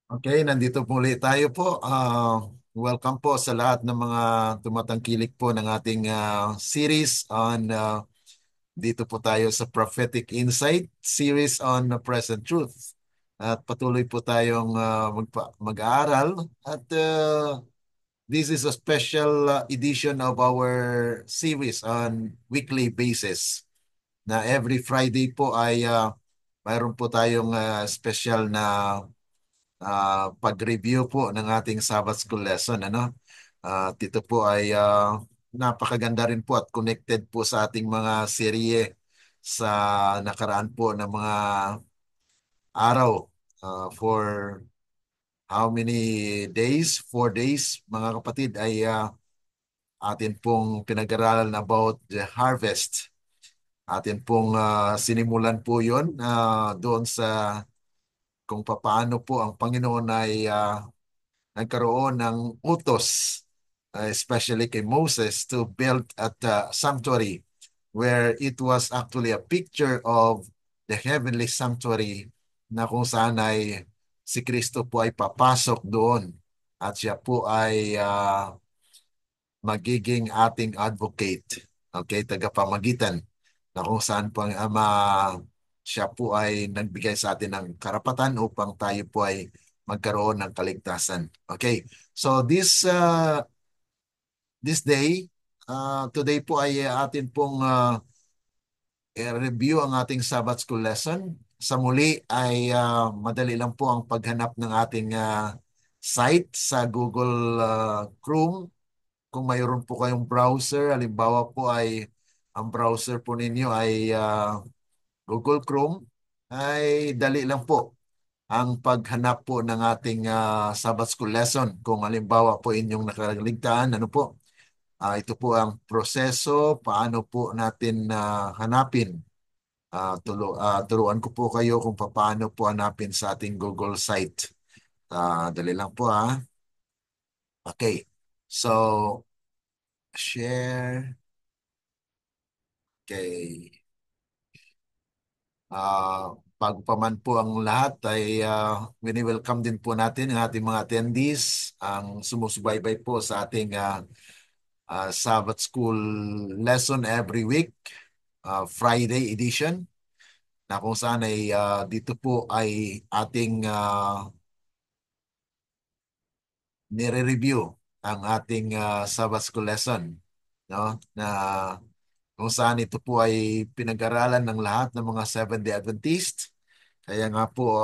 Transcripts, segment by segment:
Okay, nandito muli tayo po. Welcome po sa lahat ng mga tumatangkilik po ng ating series on dito po tayo sa Prophetic Insight series on the Present Truth. At patuloy po tayong mag-aaral at this is a special edition of our series on weekly basis na every Friday po ay mayroon po tayong special na pag-review po ng ating Sabbath School lesson. At ito po ay napakaganda rin po at connected po sa ating mga serye sa nakaraan po ng mga araw for how many days? 4 days, mga kapatid, ay atin pong pinag-aralan about the harvest. Atin pong sinimulan po yun doon sa kung paano po ang Panginoon ay nagkaroon ng utos, especially kay Moses, to build at sanctuary where it was actually a picture of the heavenly sanctuary na kung saan ay si Kristo po ay papasok doon at siya po ay magiging ating advocate, okay, tagapamagitan na kung saan po ang Ama siya po ay nagbigay sa atin ng karapatan upang tayo po ay magkaroon ng kaligtasan. Okay. So this day, today po ay atin pong review ang ating Sabbath School lesson. Sa muli ay madali lang po ang paghanap ng ating site sa Google Chrome. Kung mayroon po kayong browser, halimbawa po ay ang browser po ninyo ay Google Chrome, ay dali lang po ang paghanap po ng ating Sabbath School lesson. Kung halimbawa po inyong nakaligtaan, ano po, ito po ang proseso, paano po natin hanapin. Turuan ko po kayo kung paano po hanapin sa ating Google site. Dali lang po ha. Okay. So, share. Okay. Bago pa man po ang lahat ay wini-welcome din po natin ang ating mga attendees, ang sumusubaybay po sa ating Sabbath School lesson every week, Friday edition, na kung saan ay dito po ay ating nire-review ang ating Sabbath School lesson, no? Na kung saan ito po ay pinag-aralan ng lahat ng mga Seventh-day Adventist. Kaya nga po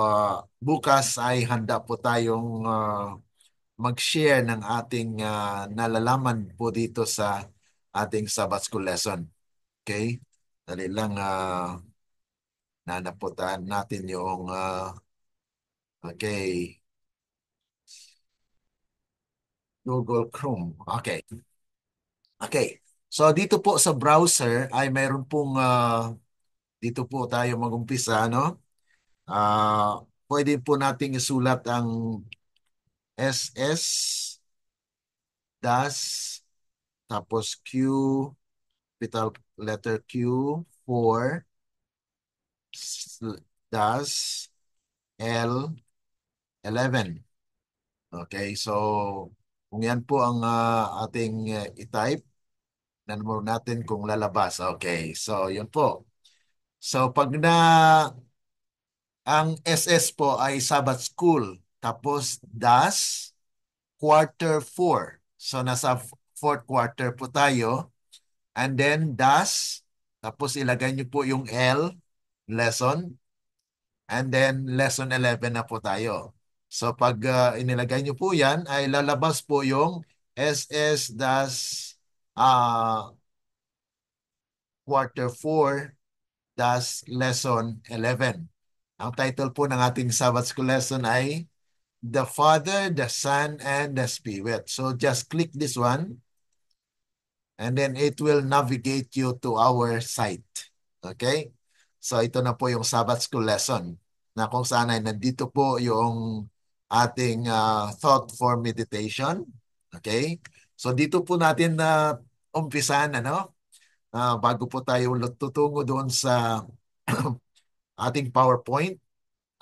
bukas ay handa po tayong mag-share ng ating nalalaman po dito sa ating Sabbath School lesson. Okay? Dali lang nanaputan natin yung okay, Google Chrome. Okay. Okay. So dito po sa browser ay mayroon pong dito po tayo mag-umpisa, no? Pwede po nating isulat ang SS dash tapos capital letter Q for dash L11. Okay, so kung yan po ang ating i-type, nanumero natin kung lalabas. Okay, so yun po. So pag ang SS po ay Sabbath School, tapos dash quarter 4. So nasa fourth quarter po tayo. And then dash, tapos ilagay niyo po yung L, lesson, and then lesson 11 na po tayo. So pag inilagay niyo po yan, ay lalabas po yung SS quarter 4 lesson 11. Ang title po ng ating Sabbath School lesson ay The Father, the Son, and the Spirit. So just click this one and then it will navigate you to our site. Okay? So ito na po yung Sabbath School lesson na kung saan ay nandito po yung ating thought for meditation. Okay? So dito po natin na umpisan, ano? Bago po tayo tutungo doon sa ating PowerPoint.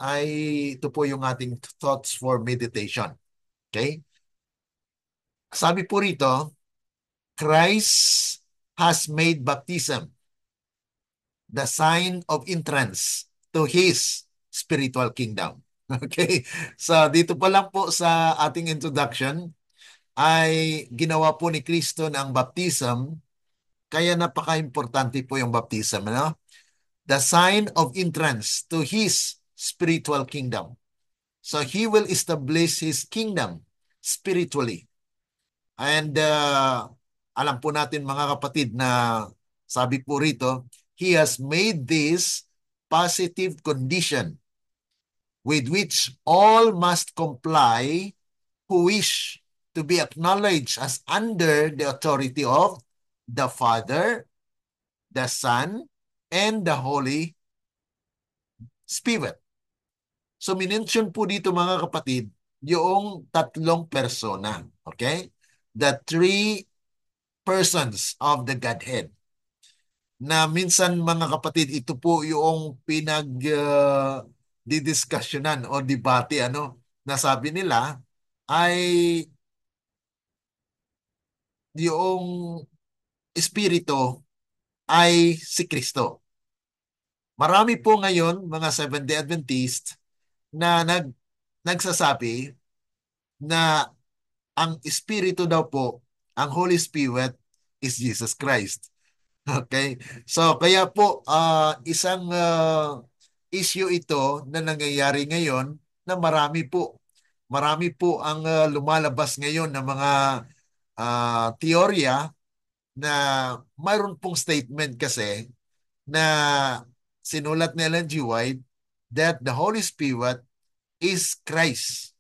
ay ito po yung ating thoughts for meditation. Okay? Sabi po rito, Christ has made baptism the sign of entrance to His spiritual kingdom. Okay? So dito pa lang po sa ating introduction ay ginawa po ni Kristo na ang baptism, kaya napaka-importante po yung baptism. Ano? The sign of entrance to His spiritual kingdom. So He will establish His kingdom spiritually. And alam po natin mga kapatid na sabi po rito, He has made this positive condition with which all must comply who wish to be acknowledged as under the authority of the Father, the Son, and the Holy Spirit. So minention po dito mga kapatid yung tatlong persona. Okay? The three persons of the Godhead. Na minsan mga kapatid, ito po yung didiskusyonan o debate na sabi nila ay yung espiritu ay si Kristo. Marami po ngayon mga Seventh-day Adventist na nagsasabi na ang espiritu daw po, ang Holy Spirit is Jesus Christ. Okay? So kaya po isang issue ito na nangyayari ngayon na marami po ang lumalabas ngayon ng mga teorya na mayroon pong statement kasi na sinulat ni Ellen G. White that the Holy Spirit is Christ.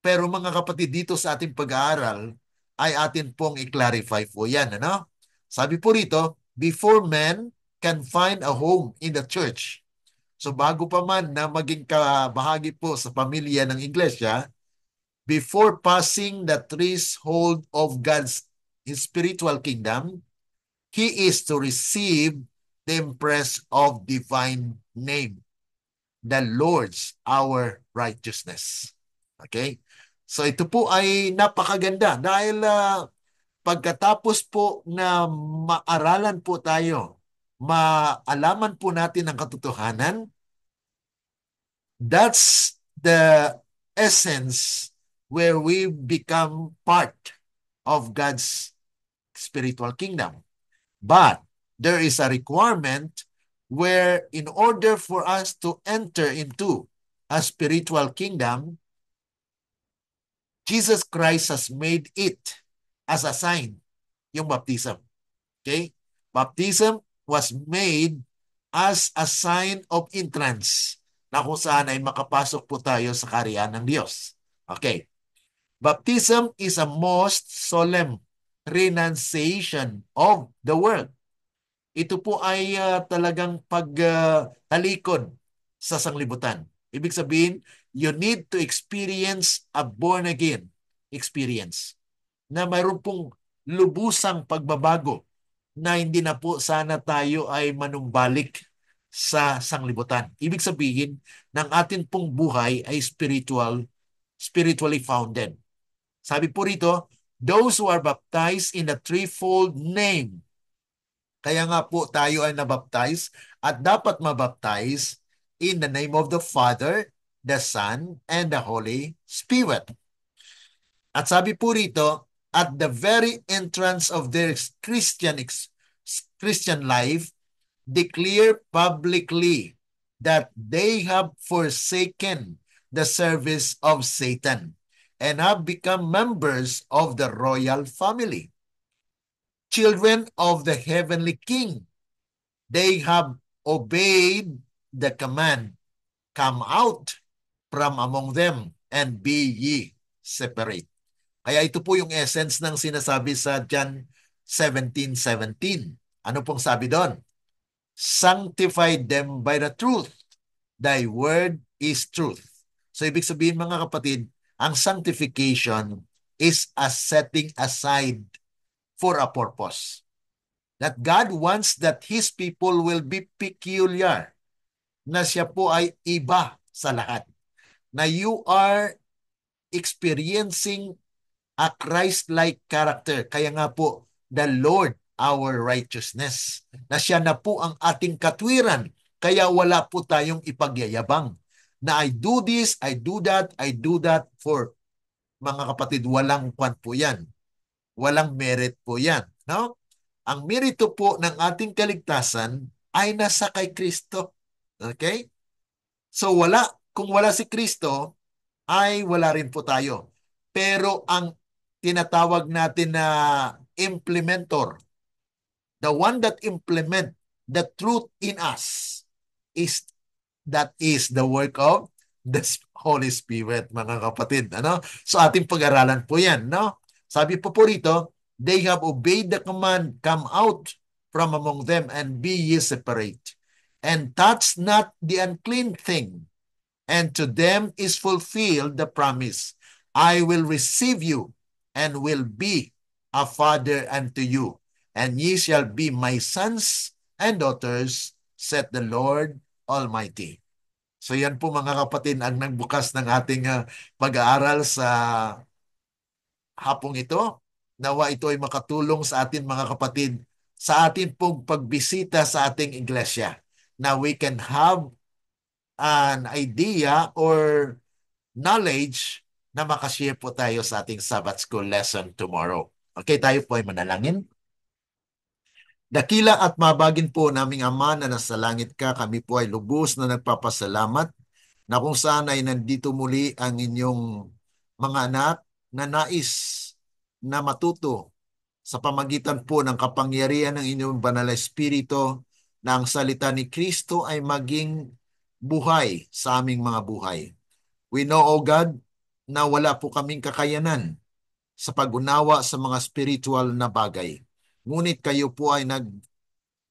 Pero mga kapatid, dito sa ating pag-aaral ay atin pong i-clarify po yan. Ano? Sabi po rito, before man can find a home in the church. So bago pa man na maging kabahagi po sa pamilya ng iglesia, before passing the threshold of God's spiritual kingdom, he is to receive the impress of divine name, the Lord's our righteousness. Okay? So ito po ay napakaganda dahil pagkatapos po na maaralan po tayo, maalaman po natin ang katotohanan, that's the essence where we become part of God's spiritual kingdom. But there is a requirement where in order for us to enter into a spiritual kingdom, Jesus Christ has made it as a sign, yung baptism. Okay? Baptism was made as a sign of entrance na kung saan ay makapasok po tayo sa kaharian ng Diyos. Okay. Baptism is a most solemn renunciation of the world. Ito po ay talagang pagtalikod sa sanglibutan. Ibig sabihin, you need to experience a born-again experience na mayroon pong lubusang pagbabago na hindi na po sana tayo ay manumbalik sa sanglibutan. Ibig sabihin, ng atin pong buhay ay spiritually founded. Sabi po rito, those who are baptized in the threefold name. Kaya nga po tayo ay nabaptize at dapat mabaptize in the name of the Father, the Son, and the Holy Spirit. At sabi po rito, at the very entrance of their Christian life, declare publicly that they have forsaken the service of Satan and have become members of the royal family, children of the heavenly King. They have obeyed the command, come out from among them and be ye separate. Kaya ito po yung essence ng sinasabi sa John 17:17. Ano pong sabi doon? Sanctify them by the truth. Thy word is truth. So ibig sabihin mga kapatid, ang sanctification is a setting aside for a purpose. That God wants that His people will be peculiar. Na siya po ay iba sa lahat. Na you are experiencing a Christ-like character. Kaya nga po, the Lord our righteousness. Na siya na po ang ating katwiran. Kaya wala po tayong ipagyayabang. Na I do this, I do that for mga kapatid, walang kwan po yan. Walang merit po yan. No? Ang merito po ng ating kaligtasan ay nasa kay Kristo. Okay? So kung wala si Kristo, ay wala rin po tayo. Pero ang tinatawag natin na implementor, the one that implement the truth in us, is that is the work of the Holy Spirit, mga kapatid. Ano? So ating pag-aralan po yan. No? Sabi po rito, they have obeyed the command, come out from among them and be ye separate. And touch not the unclean thing, and to them is fulfilled the promise, I will receive you and will be a father unto you, and ye shall be my sons and daughters, said the Lord Almighty. So yan po mga kapatid ang nagbukas ng ating pag-aaral sa hapong ito. Nawa ito ay makatulong sa atin mga kapatid sa atin pong pagbisita sa ating iglesia, na we can have an idea or knowledge na makashare po tayo sa ating Sabbath School lesson tomorrow. Okay, tayo po ay manalangin. Dakila at mabagin po naming Ama na nasa langit ka, kami po ay lubos na nagpapasalamat na kung saan ay nandito muli ang inyong mga anak na nais na matuto sa pamagitan po ng kapangyarihan ng inyong banal na Espiritu, na ang salita ni Kristo ay maging buhay sa aming mga buhay. We know, O God, na wala po kaming kakayanan sa pag-unawa sa mga spiritual na bagay. Ngunit kayo po ay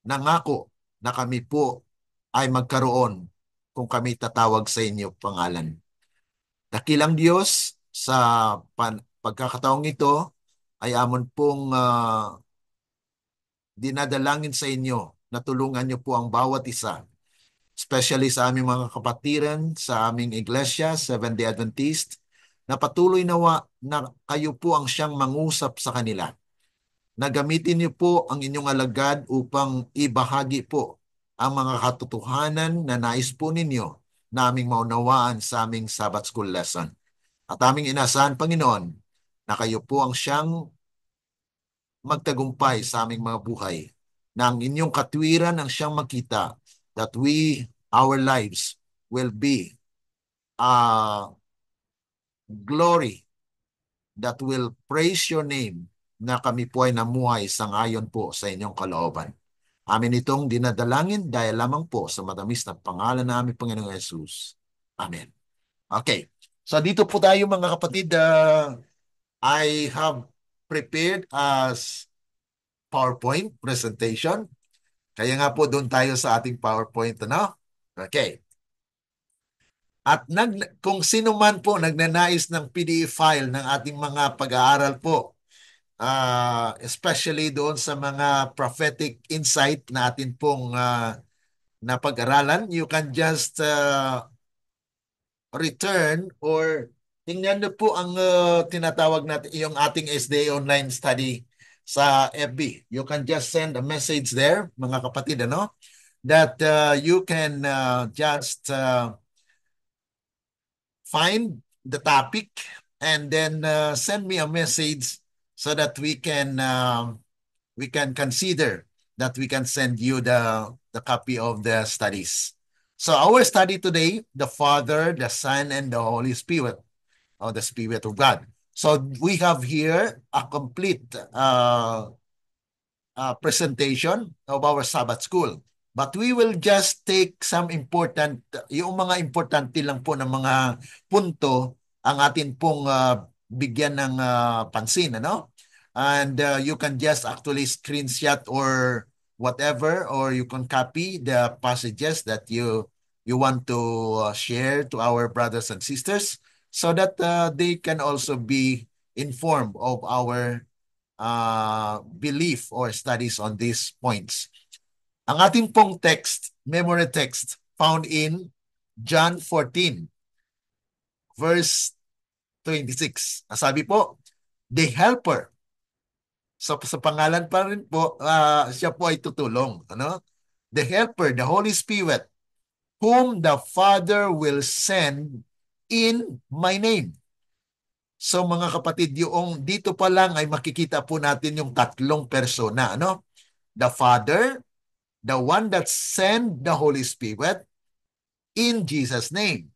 nangako na kami po ay magkaroon kung kami tatawag sa inyo pangalan. Dakilang Diyos, sa pagkakataong ito ay amon pong dinadalangin sa inyo na tulungan niyo po ang bawat isa, especially sa aming mga kapatiran, sa aming iglesia, Seventh-day Adventist, na patuloy nawa na kayo po ang siyang mangusap sa kanila. Na gamitin niyo po ang inyong alagad upang ibahagi po ang mga katotohanan na nais po ninyo na aming maunawaan sa aming Sabbath School lesson. At aming inasahan, Panginoon, na kayo po ang siyang magtagumpay sa aming mga buhay, na ang inyong katwiran ang siyang makita, that our lives will be a glory that will praise your name, na kami po ay namuhay sangayon po sa inyong kalooban. Amin itong dinadalangin dahil lamang po sa matamis na pangalan na aming Panginoong Yesus. Amen. Okay. So dito po tayo mga kapatid, I have prepared as PowerPoint presentation. Kaya nga po doon tayo sa ating PowerPoint, ano? Okay. At kung sino man po nagnanais ng PDF file ng ating mga pag-aaral po, especially doon sa mga prophetic insight na atin pong napag-aralan, you can just return or tingnan nyo po ang tinatawag natin, yung ating SDA online study sa FB. You can just send a message there, mga kapatid, ano? That you can just find the topic and then send me a message so that we can consider that we can send you the copy of the studies. So our study today, the Father, the Son, and the Holy Spirit, or the Spirit of God. So we have here a complete presentation of our Sabbath School. But we will just take some yung mga importante lang po ng mga punto ang atin pong bigyan ng pansin, ano? And you can just actually screenshot or whatever, or you can copy the passages that you want to share to our brothers and sisters so that they can also be informed of our belief or studies on these points. Ang ating pong text, memory text, found in John 14, verse 26. Ang sabi po, the helper. So sa pangalan pa rin po, siya po ay tutulong. Ano? The helper, the Holy Spirit, whom the Father will send in my name. So mga kapatid, yung dito pa lang ay makikita po natin yung tatlong persona. Ano? The Father, the one that sent the Holy Spirit in Jesus' name.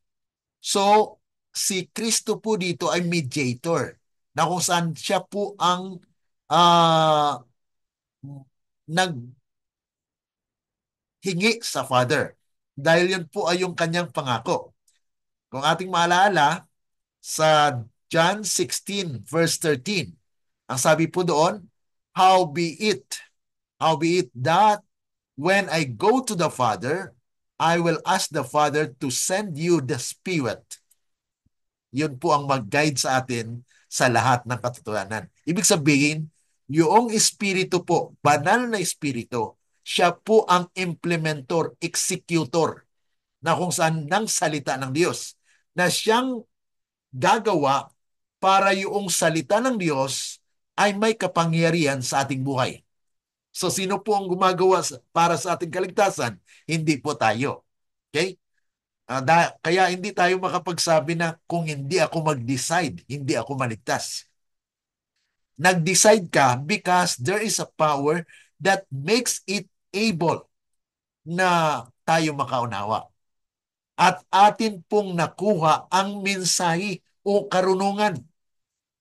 So, si Kristo po dito ay mediator na kung saan siya po ang uh, naghingi sa Father. Dahil yun po ay yung kanyang pangako. Kung ating maalala, sa John 16 verse 13, ang sabi po doon, Howbeit that when I go to the Father, I will ask the Father to send you the Spirit. Yun po ang mag-guide sa atin sa lahat ng katotohanan. Ibig sabihin, yung espiritu po, banal na espiritu, siya po ang implementor, executor, na kung saan ng salita ng Diyos, na siyang gagawa para yung salita ng Diyos ay may kapangyarihan sa ating buhay. So sino po ang gumagawa para sa ating kaligtasan? Hindi po tayo. Okay? Kaya hindi tayo makapagsabi na kung hindi ako mag-decide, hindi ako maligtas. Nag-decide ka because there is a power that makes it able na tayo makaunawa. At atin pong nakuha ang mensahe o karunungan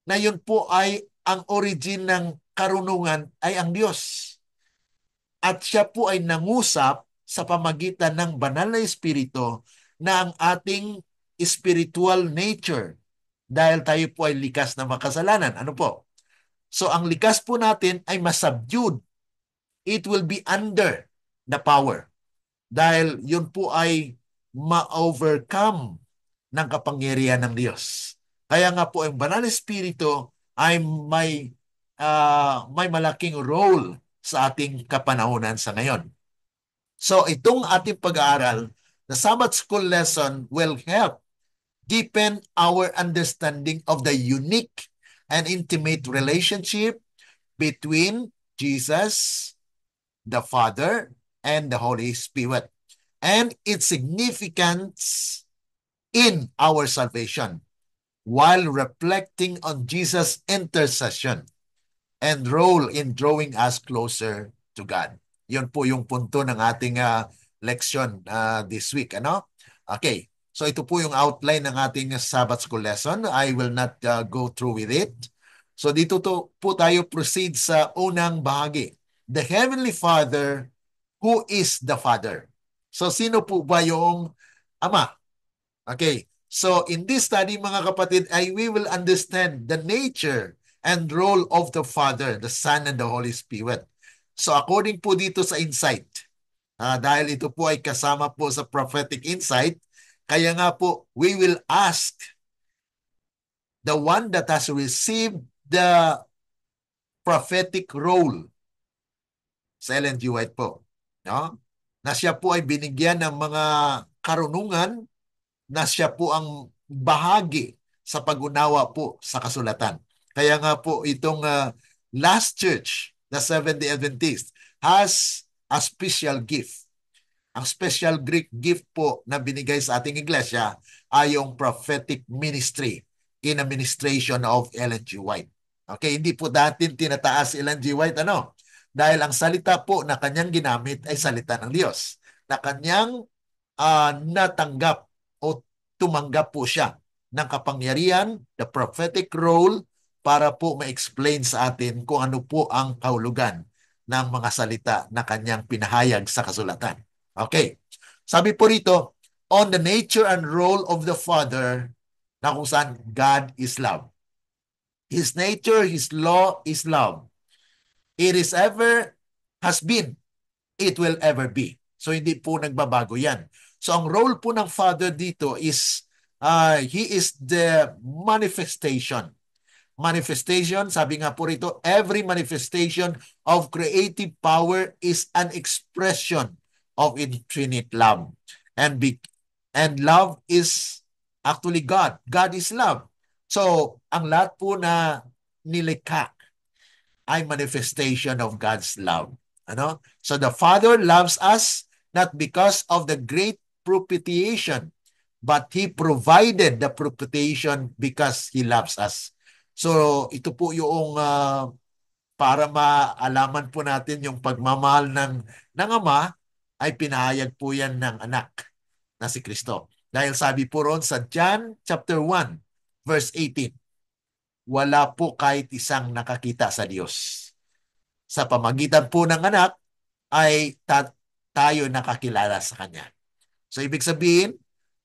na yun po ay ang origin ng karunungan ay ang Diyos. At siya po ay nangusap sa pamagitan ng banal na espiritu na ang ating spiritual nature dahil tayo po ay likas na makasalanan. Ano po? So ang likas po natin ay masubdued. It will be under the power. Dahil yun po ay ma-overcome ng kapangyarihan ng Diyos. Kaya nga po ang banal na espiritu ay may malaking role sa ating kapanahunan sa ngayon. So itong ating pag-aaral, the Sabbath School lesson will help deepen our understanding of the unique and intimate relationship between Jesus, the Father, and the Holy Spirit, and its significance in our salvation, while reflecting on Jesus' intercession and role in drawing us closer to God. Yun po yung punto ng ating leksyon this week. Ano? Okay. So ito po yung outline ng ating Sabbath School lesson. I will not go through with it. So dito po tayo proceed sa unang bahagi. The Heavenly Father, who is the Father? So sino po ba yung Ama? Okay. So in this study, mga kapatid, we will understand the nature and role of the Father, the Son, and the Holy Spirit. So according po dito sa insight, dahil ito po ay kasama po sa prophetic insight, kaya nga po, we will ask the one that has received the prophetic role sa Ellen G. White po, no? Na siya po ay binigyan ng mga karunungan na siya po ang bahagi sa pag-unawa po sa kasulatan. Kaya nga po itong last church, the Seventh-day Adventist, has a special gift. Ang special Greek gift po na binigay sa ating iglesia ay yung prophetic ministry in administration of Ellen G. White. Okay, hindi po datin tinataas si Ellen G. White, ano? Dahil ang salita po na kanyang ginamit ay salita ng Diyos, na kanyang natanggap o tumanggap po siya ng kapangyarihan, the prophetic role, para po ma-explain sa atin kung ano po ang kahulugan ng mga salita na kanyang pinahayag sa kasulatan. Okay. Sabi po rito, on the nature and role of the Father, na kung saan God is love. His nature, His law is love. It is ever, has been, it will ever be. So hindi po nagbabago yan. So ang role po ng Father dito is, He is the manifestation. Manifestation, sabi nga po rito, every manifestation of creative power is an expression of infinite love. And And love is actually God. God is love. So, ang lahat po na nilikha ay manifestation of God's love. Ano? So the Father loves us not because of the great propitiation, but He provided the propitiation because He loves us. So ito po yung para maalaman po natin yung pagmamahal ng Ama ay pinahayag po yan ng anak na si Kristo. Dahil sabi po roon sa John chapter 1 verse 18, wala po kahit isang nakakita sa Diyos. Sa pamagitan po ng anak ay tayo nakakilala sa Kanya. So ibig sabihin,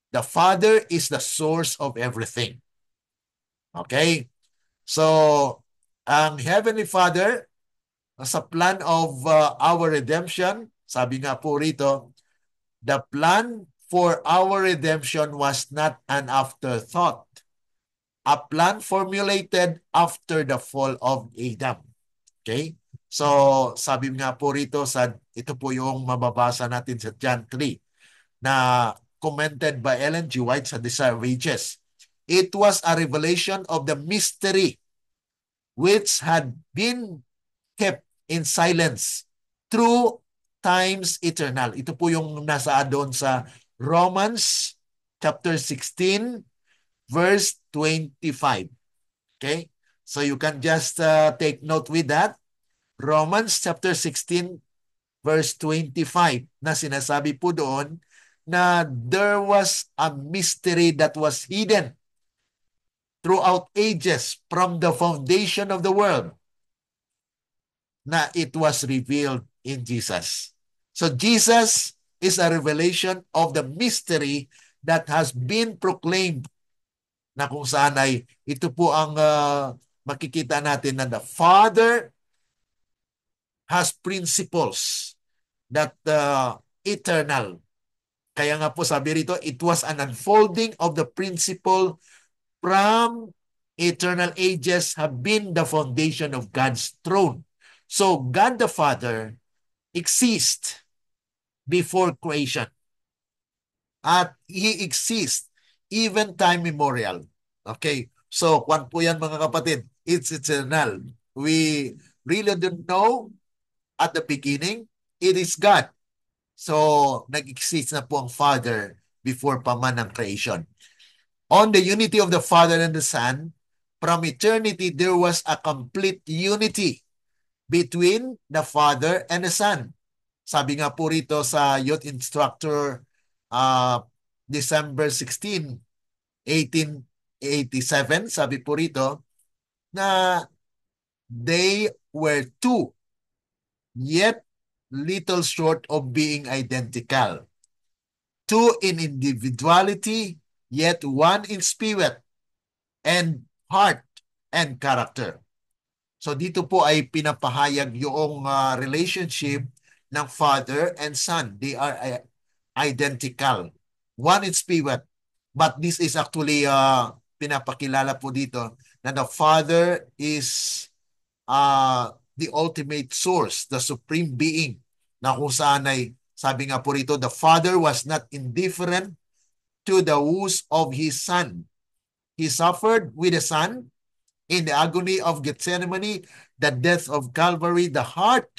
the Father is the source of everything. Okay? So, ang Heavenly Father, sa plan of our redemption, sabi nga po rito, the plan for our redemption was not an afterthought. A plan formulated after the fall of Adam. Okay? So, sabi nga po rito, ito po yung mababasa natin sa John 3 na commented by Ellen G. White sa Desire of Ages. It was a revelation of the mystery which had been kept in silence through times eternal. Ito po yung nasa doon sa Romans chapter 16 verse 25. Okay? So you can just take note with that. Romans chapter 16 verse 25 na sinasabi po doon na there was a mystery that was hidden throughout ages from the foundation of the world, na it was revealed in Jesus. So Jesus is a revelation of the mystery that has been proclaimed, na kung saan ay ito po ang makikita natin na the Father has principles that eternal. Kaya nga po sabi rito, it was an unfolding of the principle from eternal ages have been the foundation of God's throne. So God the Father exists before creation. At He exists even time memorial. Okay? So, kwan po yan mga kapatid. It's eternal. We really don't know at the beginning. It is God. So, nag-exist na po ang Father before pa man ang creation. On the unity of the Father and the Son, from eternity, there was a complete unity between the Father and the Son. Sabi nga po rito sa Youth Instructor December 16, 1887, sabi po rito na they were two, yet little short of being identical. Two in individuality, yet one in spirit and heart and character. So dito po ay pinapahayag yung relationship ng Father and Son. They are identical. One in spirit. But this is actually pinapakilala po dito na the Father is the ultimate source, the supreme being, na kung saan ay, sabi nga po rito, the Father was not indifferent to the woes of His Son. He suffered with the Son in the agony of Gethsemane, the death of Calvary, the heart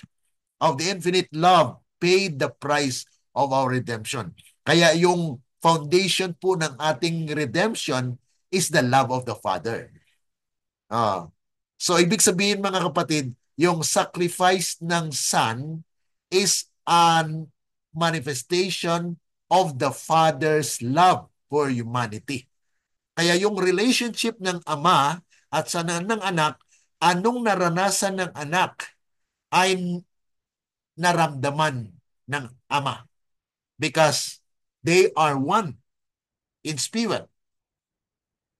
of the infinite love paid the price of our redemption. Kaya yung foundation po ng ating redemption is the love of the Father. So ibig sabihin mga kapatid, yung sacrifice ng Son is an manifestation of the Father's love for humanity. Kaya yung relationship ng Ama at sa ng anak, anong naranasan ng anak ay naramdaman ng Ama. Because they are one in spirit.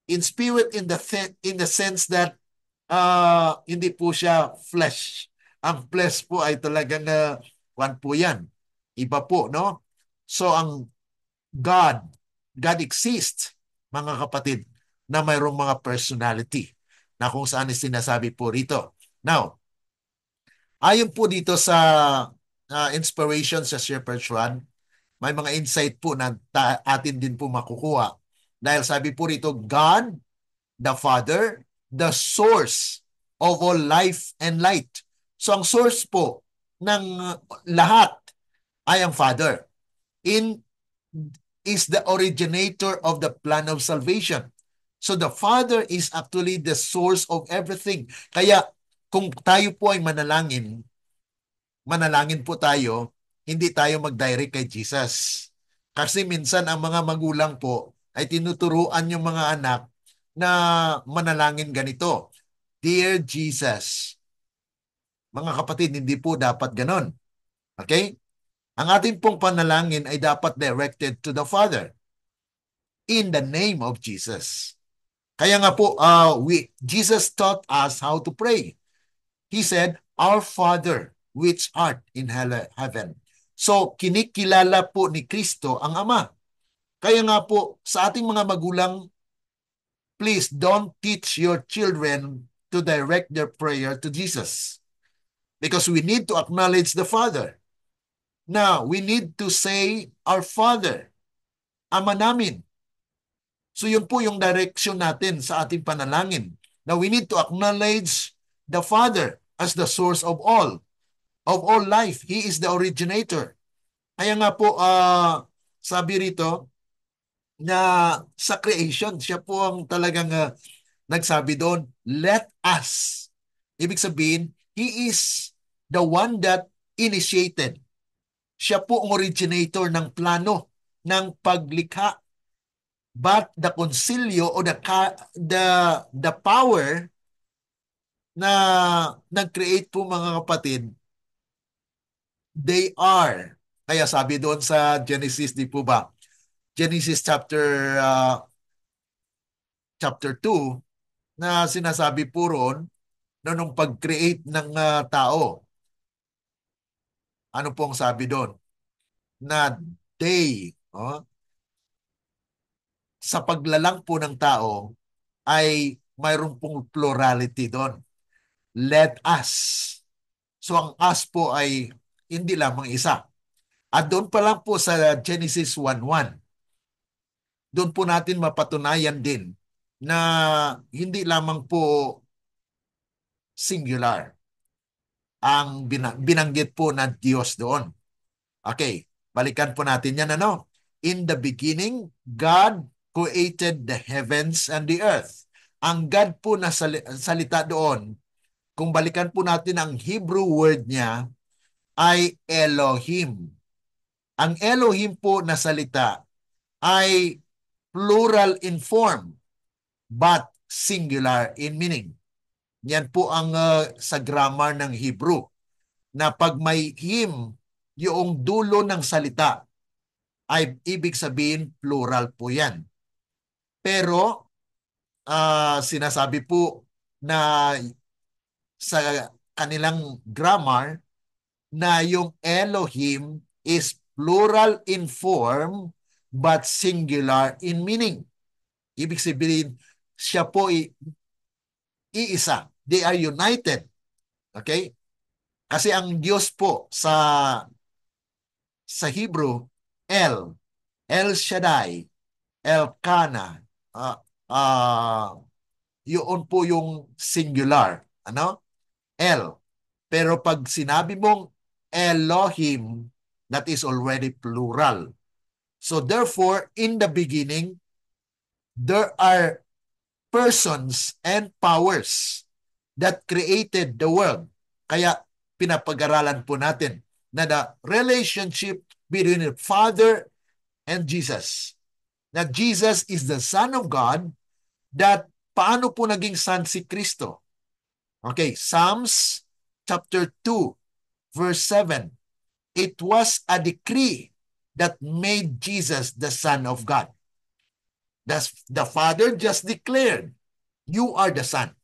In spirit in the sense that hindi po siya flesh. Ang flesh po ay talagang one po yan. Iba po, no? So ang God exists, mga kapatid, na mayroong mga personality na kung saan sinasabi po rito. Now, ayon po dito sa inspiration sa Shepherd's Run, may mga insight po na atin din po makukuha. Dahil sabi po rito, God, the Father, the source of all life and light. So ang source po ng lahat ay ang Father. Is the originator of the plan of salvation. So the Father is actually the source of everything. Kaya kung tayo po ay manalangin po tayo, hindi tayo mag-direct kay Jesus. Kasi minsan ang mga magulang po ay tinuturuan yung mga anak na manalangin ganito. Dear Jesus. Mga kapatid, hindi po dapat ganon. Okay? Ang ating pong panalangin ay dapat directed to the Father in the name of Jesus. Kaya nga po, Jesus taught us how to pray. He said, Our Father, which art in heaven. So, kinikilala po ni Kristo ang Ama. Kaya nga po, sa ating mga magulang, please don't teach your children to direct their prayer to Jesus. Because we need to acknowledge the Father. Now, we need to say, Our Father, Ama namin. So yun po yung direction natin sa ating panalangin. Now, we need to acknowledge the Father as the source of all life. He is the originator. Kaya nga po, sabi rito na sa creation, siya po ang talagang nagsabi doon, let us. Ibig sabihin, He is the one that initiated. Siya po ang originator ng plano ng paglikha. But the concilio o the power na nag-create po mga kapatid, they are. Kaya sabi doon sa Genesis, di po ba? Genesis chapter 2 na sinasabi po roon na nung pag-create ng tao. Ano pong sabi doon? Na they, sa paglalang po ng tao ay mayroon pong plurality doon. Let us. So ang us po ay hindi lamang isa. At doon pa lang po sa Genesis 1:1, doon po natin mapatunayan din na hindi lamang po singular ang binanggit po na Diyos doon. Okay, balikan po natin yan. In the beginning, God created the heavens and the earth. Ang God po na salita doon, kung balikan po natin ang Hebrew word niya, ay Elohim. Ang Elohim po na salita ay plural in form but singular in meaning. Yan po ang sa grammar ng Hebrew na pag may him, yung dulo ng salita ay ibig sabihin plural po yan. Pero sinasabi po na sa kanilang grammar na yung Elohim is plural in form but singular in meaning. Ibig sabihin, siya po iisa. They are united. Okay? Kasi ang Diyos po sa Hebrew, El Shaddai, Elkanah, yun po yung singular. El. Pero pag sinabi mong Elohim, that is already plural. So therefore, in the beginning, there are persons and powers that created the world. Kaya pinapag-aralan po natin na the relationship between the Father and Jesus. Na Jesus is the Son of God, that paano po naging Son si Kristo? Okay, Psalms chapter 2, verse 7. It was a decree that made Jesus the Son of God. The Father just declared, you are the Son.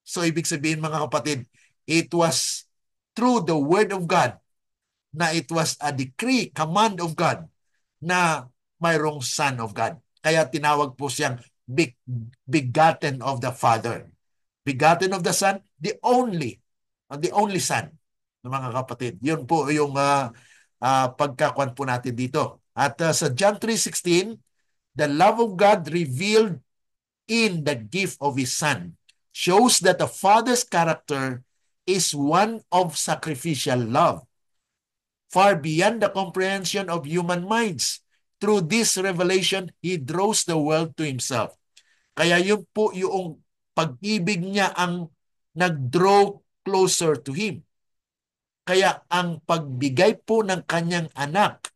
So ibig sabihin mga kapatid, it was through the Word of God na it was a decree, command of God na mayroong Son of God. Kaya tinawag po siyang begotten of the Father. Begotten of the Son, the only Son ng mga kapatid. Yun po yung pagkakuan po natin dito. At sa John 3:16, the love of God revealed in the gift of His Son shows that the Father's character is one of sacrificial love, far beyond the comprehension of human minds. Through this revelation, He draws the world to Himself. Kaya yun po yung pag-ibig niya ang nag-draw closer to Him. Kaya ang pagbigay po ng kanyang anak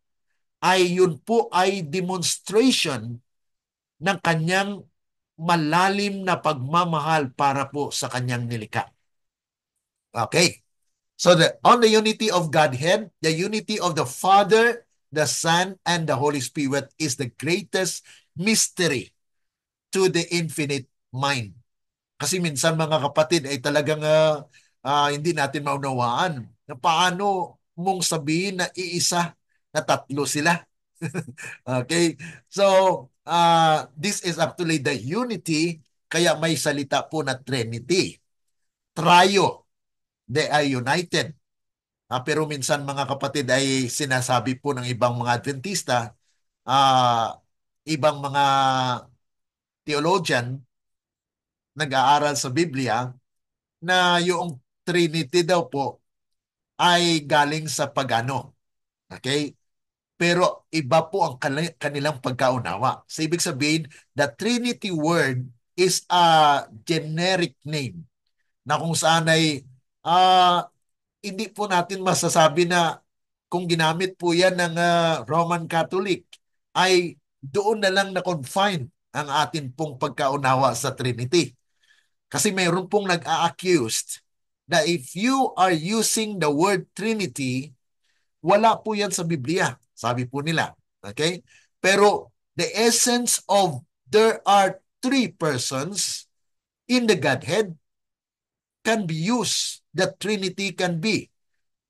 ay yun po ay demonstration ng kanyang malalim na pagmamahal para po sa kanyang nilikha. Okay. So on the unity of Godhead, the unity of the Father, the Son, and the Holy Spirit is the greatest mystery to the infinite mind. Kasi minsan mga kapatid ay talagang hindi natin maunawaan na paano mong sabihin na iisa na tatlo sila. Okay? So, this is actually the unity, kaya may salita po na Trinity. Trio, they are united. Pero minsan mga kapatid ay sinasabi po ng ibang mga Adventista, ibang mga theologian, nag-aaral sa Biblia, na yung Trinity daw po ay galing sa pagano. Okay? Pero iba po ang kanilang pagkaunawa. So ibig sabihin, the Trinity word is a generic name na kung saan ay hindi po natin masasabi na kung ginamit po yan ng Roman Catholic ay doon na lang na-confine ang atin pong pagkaunawa sa Trinity. Kasi mayroon pong nag-a-accused na if you are using the word Trinity, wala po yan sa Biblia. Sabi po nila. Okay? Pero the essence of there are three persons in the Godhead can be used. The Trinity can be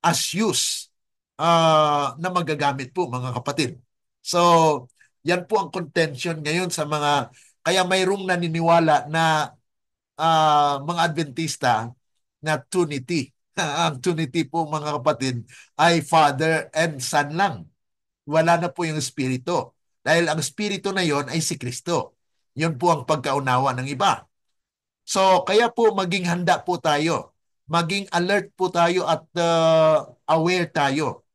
as used na magagamit po mga kapatid. So, yan po ang contention ngayon sa mga, kaya mayroong naniniwala na mga Adventista na Trinity. Ang Trinity po mga kapatid ay Father and Son lang. Wala na po yung Espiritu. Dahil ang Espiritu na yon ay si Kristo. Yun po ang pagkaunawa ng iba. So kaya po maging handa po tayo. Maging alert po tayo at aware tayo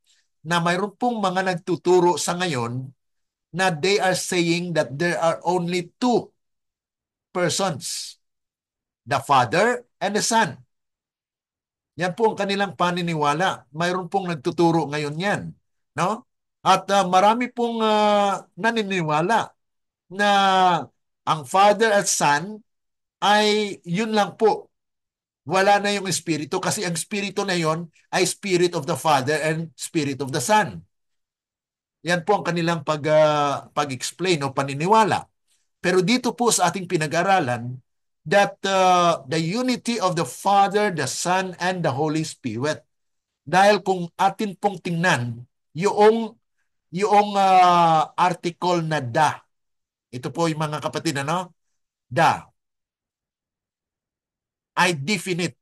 na mayroon pong mga nagtuturo sa ngayon na they are saying that there are only two persons, the Father and the Son. Yan po ang kanilang paniniwala. Mayroon pong nagtuturo ngayon yan. No? At marami pong naniniwala na ang Father at Son ay yun lang po. Wala na yung Espiritu kasi ang Espiritu na yon ay Spirit of the Father and Spirit of the Son. Yan po ang kanilang pag-explain o paniniwala. Pero dito po sa ating pinag-aralan that the unity of the Father, the Son, and the Holy Spirit. Dahil kung atin pong tingnan yung article na da. Ito po yung mga kapatid, ano? Da. Ay definite.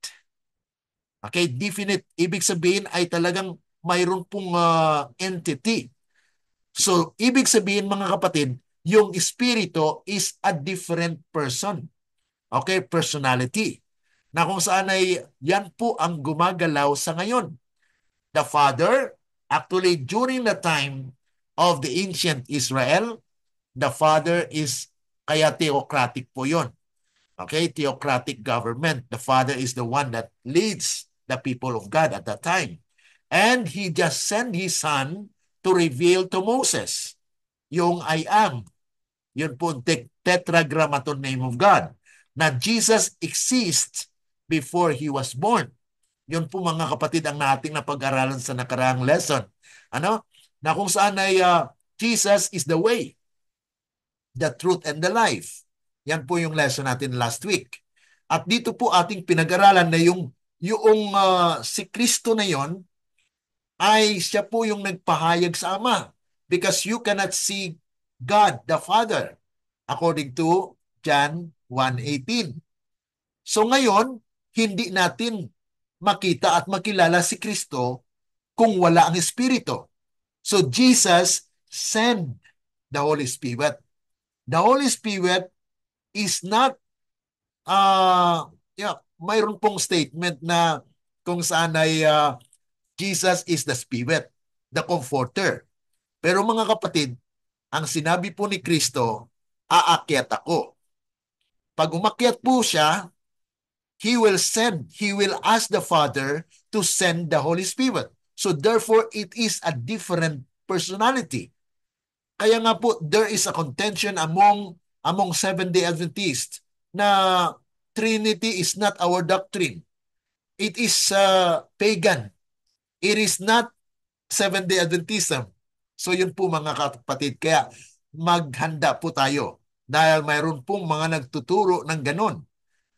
Okay, definite. Ibig sabihin ay talagang mayroon pong entity. So, ibig sabihin mga kapatid, yung espiritu is a different person. Okay, personality. Na kung saan ay yan po ang gumagalaw sa ngayon. The Father, actually during the time of the ancient Israel, the Father is, kaya theocratic po yon. Okay, theocratic government. The Father is the one that leads the people of God at that time. And He just sent His Son to reveal to Moses yung I am. Yun po tetragrammaton name of God. Na Jesus exists before He was born. Yun po mga kapatid ang nating napag-aralan sa nakaraang lesson. Ano? Na kung saan ay Jesus is the way, the truth, and the life. Yan po yung lesson natin last week. At dito po ating pinag-aralan na yung si Kristo na yon ay siya po yung nagpahayag sa Ama. Because you cannot see God the Father according to John 1:18. So ngayon, hindi natin makita at makilala si Kristo kung wala ang Espiritu. So Jesus send the Holy Spirit. The Holy Spirit is not, mayroon pong statement na kung saan ay Jesus is the Spirit, the Comforter. Pero mga kapatid, ang sinabi po ni Kristo, aakyat ako. Pag umakyat po siya, He will ask the Father to send the Holy Spirit. So therefore, it is a different personality. Kaya nga po, there is a contention among Seventh-day Adventists na Trinity is not our doctrine. It is pagan. It is not Seventh-day Adventism. So yun po mga kapatid. Kaya maghanda po tayo dahil mayroon pong mga nagtuturo ng ganon.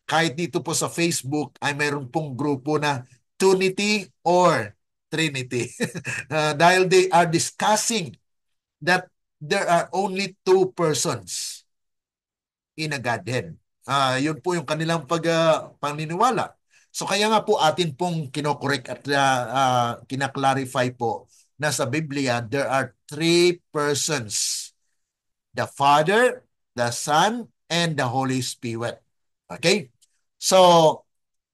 Kahit dito po sa Facebook ay mayroon pong grupo na Tunity or Trinity. Dahil they are discussing that there are only two persons in a Godhead. Yun po yung kanilang paniniwala. So kaya nga po atin pong kinokorek at kinaklarify po na sa Biblia, there are three persons. The Father, the Son, and the Holy Spirit. Okay? So,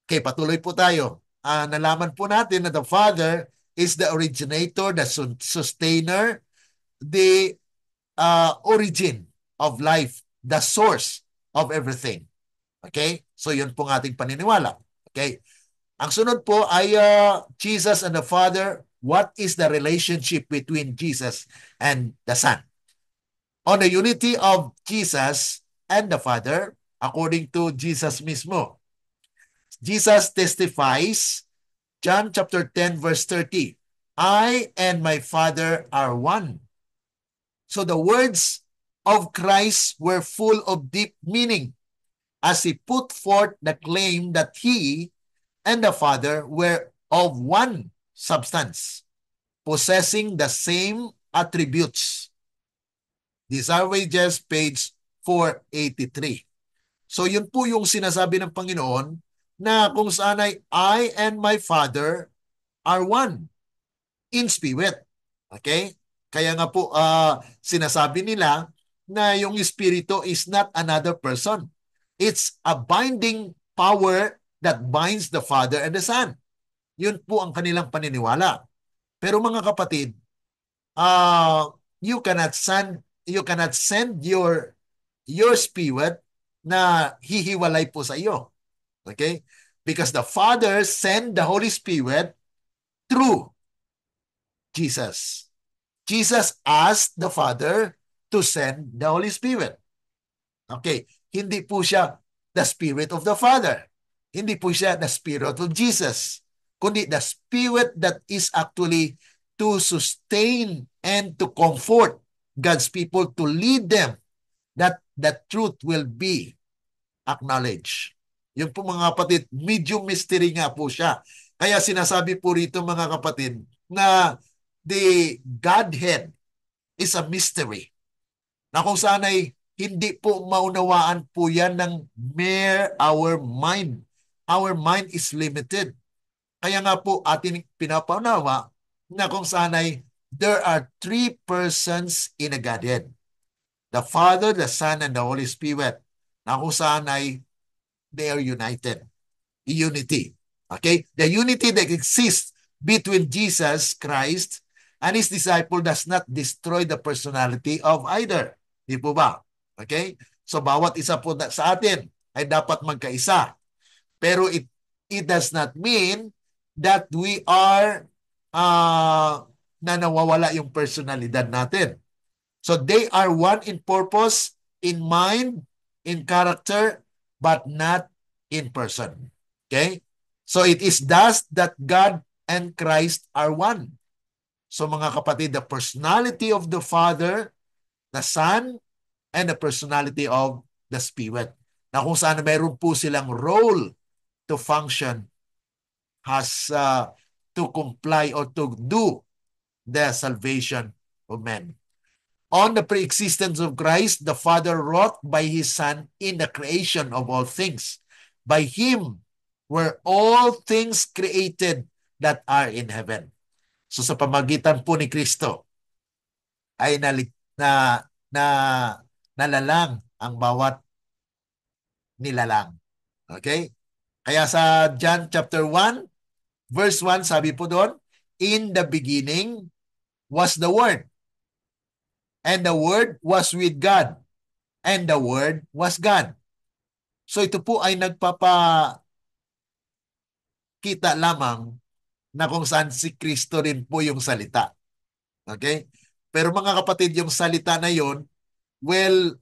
okay, patuloy po tayo. Nalaman po natin na the Father is the originator, the sustainer, the origin of life, the source of everything. Okay? So, yun pong ating paniniwala. Okay? Ang sunod po ay Jesus and the Father. What is the relationship between Jesus and the Son? On the unity of Jesus and the Father, according to Jesus mismo. Jesus testifies, John chapter 10, verse 30, I and my Father are one. So the words of Christ were full of deep meaning as he put forth the claim that he and the Father were of one substance, possessing the same attributes. These are wages, page 483. So yun po yung sinasabi ng Panginoon na kung saan ay I and my Father are one in spirit. Okay? Kaya nga po sinasabi nila na yung Espiritu is not another person. It's a binding power that binds the Father and the Son. Yun po ang kanilang paniniwala. Pero mga kapatid, you cannot send your spirit na hihiwalay po sa iyo. Okay? Because the Father sent the Holy Spirit through Jesus. Jesus asked the Father to send the Holy Spirit. Okay, hindi po siya the Spirit of the Father. Hindi po siya the Spirit of Jesus. Kundi the Spirit that is actually to sustain and to comfort God's people, to lead them that the truth will be acknowledged. Yung po mga kapatid, medium mystery nga po siya. Kaya sinasabi po rito mga kapatid na the Godhead is a mystery. Na kung saan ay hindi po maunawaan po yan ng mere our mind. Our mind is limited. Kaya nga po atin pinapaunawa na kung saan ay there are three persons in a Godhead. The Father, the Son, and the Holy Spirit. Na kung saan ay they are united. Unity. Okay? The unity that exists between Jesus Christ and His disciple does not destroy the personality of either. Di po ba? Okay? So, bawat isa po sa atin ay dapat magkaisa. Pero it does not mean that we are na nawawala yung personalidad natin. So, they are one in purpose, in mind, in character, but not in person. Okay? So, it is thus that God and Christ are one. So mga kapatid, the personality of the Father, the Son, and the personality of the Spirit. Na kung saan mayroon po silang role to function has to comply or to do the salvation of men. On the pre-existence of Christ, the Father wrought by His Son in the creation of all things. By Him were all things created that are in heaven. So sa pamagitan po ni Kristo, ay na, na nalalang ang bawat nilalang. Okay? Kaya sa John chapter 1, verse 1, sabi po doon, in the beginning was the Word, and the Word was with God, and the Word was God. So ito po ay nagpapakita lamang na kung saan si Kristo rin po yung salita. Okay? Pero mga kapatid, yung salita na yon will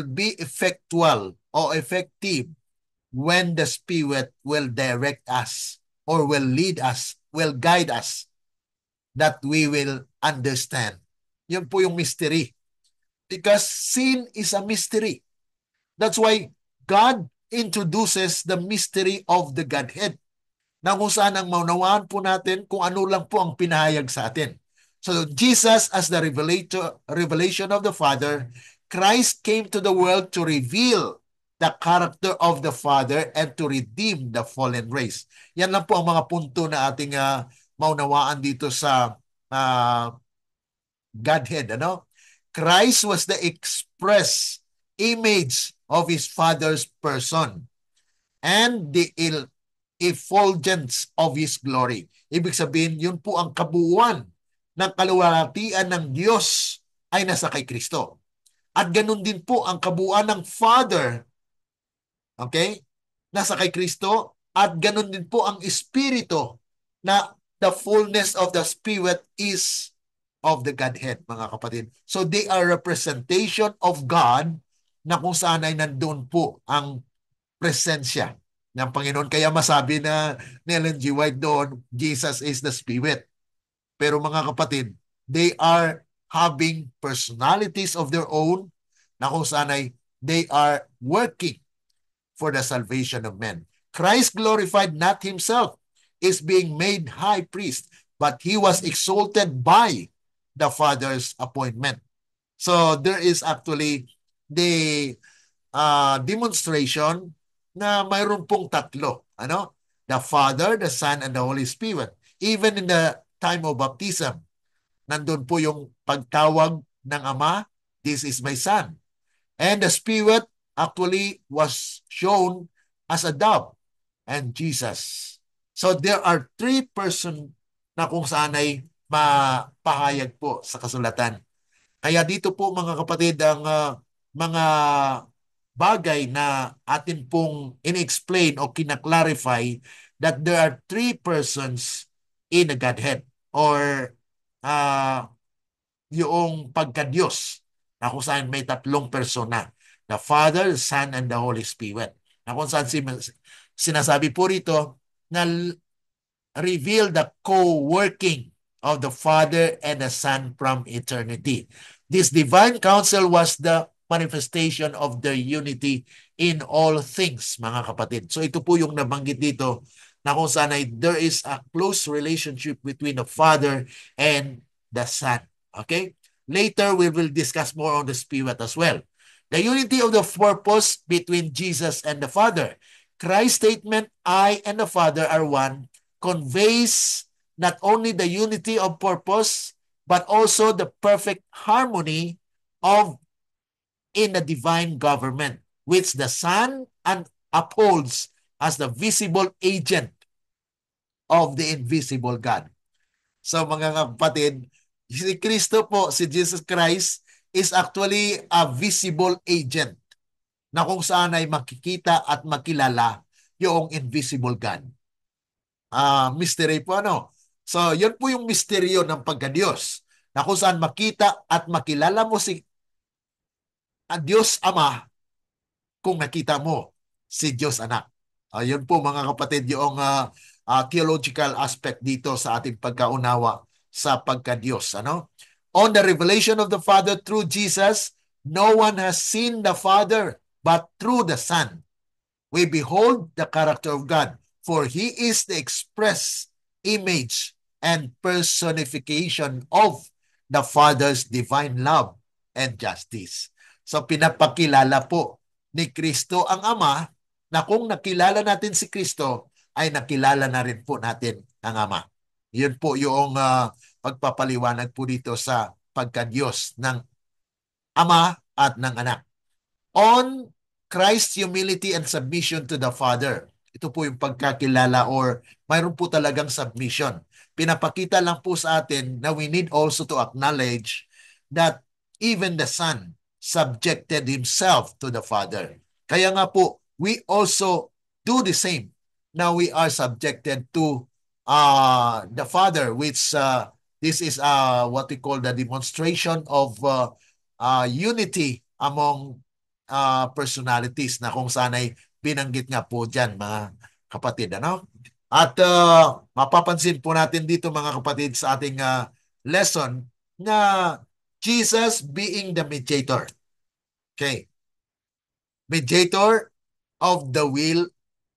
be effectual o effective when the Spirit will direct us or will lead us, will guide us, that we will understand. Yun po yung mystery. Because sin is a mystery. That's why God introduces the mystery of the Godhead, na kung saan ang maunawaan po natin kung ano lang po ang pinahayag sa atin. So Jesus as the revelation of the Father, Christ came to the world to reveal the character of the Father and to redeem the fallen race. Yan lang po ang mga punto na ating maunawaan dito sa Godhead. Ano? Christ was the express image of His Father's person and the effulgence of His glory. Ibig sabihin, yun po ang kabuuan ng kaluwalhatian ng Diyos ay nasa kay Kristo. At ganun din po ang kabuuan ng Father, okay, nasa kay Kristo, at ganun din po ang Espiritu, na the fullness of the Spirit is of the Godhead, mga kapatid. So they are representation of God na kung saan ay nandun po ang presensya ng Panginoon. Kaya masabi na ni Ellen G. White doon, Jesus is the Spirit. Pero mga kapatid, they are having personalities of their own na kung saan ay they are working for the salvation of men. Christ glorified not Himself is being made high priest, but He was exalted by the Father's appointment. So there is actually the demonstration na mayroon pong tatlo. Ano? The Father, the Son, and the Holy Spirit. Even in the time of baptism, nandun po yung pagtawag ng Ama, this is my Son. And the Spirit actually was shown as a dove and Jesus. So there are three persons na kung saan ay mapahayag po sa kasulatan. Kaya dito po mga kapatid, ang mga bagay na atin pong in-explain o kinaklarify that there are three persons in the Godhead or yung pagka-Diyos na kung saan may tatlong persona, the Father, the Son, and the Holy Spirit. Na kung saan sinasabi po rito na reveal the co-working of the Father and the Son from eternity. This divine counsel was the manifestation of their unity in all things, mga kapatid. So ito po yung nabanggit dito na kung saan ay there is a close relationship between the Father and the Son. Okay? Later, we will discuss more on the Spirit as well. The unity of the purpose between Jesus and the Father. Christ's statement, I and the Father are one, conveys not only the unity of purpose, but also the perfect harmony of in the divine government, which the Son upholds as the visible agent of the invisible God. So mga kapatid, si Kristo po, si Jesus Christ, is actually a visible agent na kung saan ay makikita at makilala yung invisible God. Mystery po ano. So yun po yung misteryo ng pagka-Diyos, na kung saan makita at makilala mo si Diyos Ama kung nakita mo si Diyos Anak. Yun po mga kapatid yung theological aspect dito sa ating pagkaunawa sa pagka-Diyos. Ano? On the revelation of the Father through Jesus, no one has seen the Father but through the Son. We behold the character of God, for He is the express image and personification of the Father's divine love and justice. So pinapakilala po ni Kristo ang Ama, na kung nakilala natin si Kristo, ay nakilala na rin po natin ang Ama. Yun po yung pagpapaliwanag po dito sa pagka-Diyos ng Ama at ng Anak. On Christ's humility and submission to the Father. Ito po yung pagkakilala or mayroon po talagang submission. Pinapakita lang po sa atin na we need also to acknowledge that even the Son subjected himself to the Father. Kaya nga po, we also do the same. Now we are subjected to the Father, which this is what we call the demonstration of unity among personalities na kung sana'y binanggit nga po dyan, mga kapatid. Ano? At mapapansin po natin dito, mga kapatid, sa ating lesson na Jesus being the mediator. Okay. Mediator of the will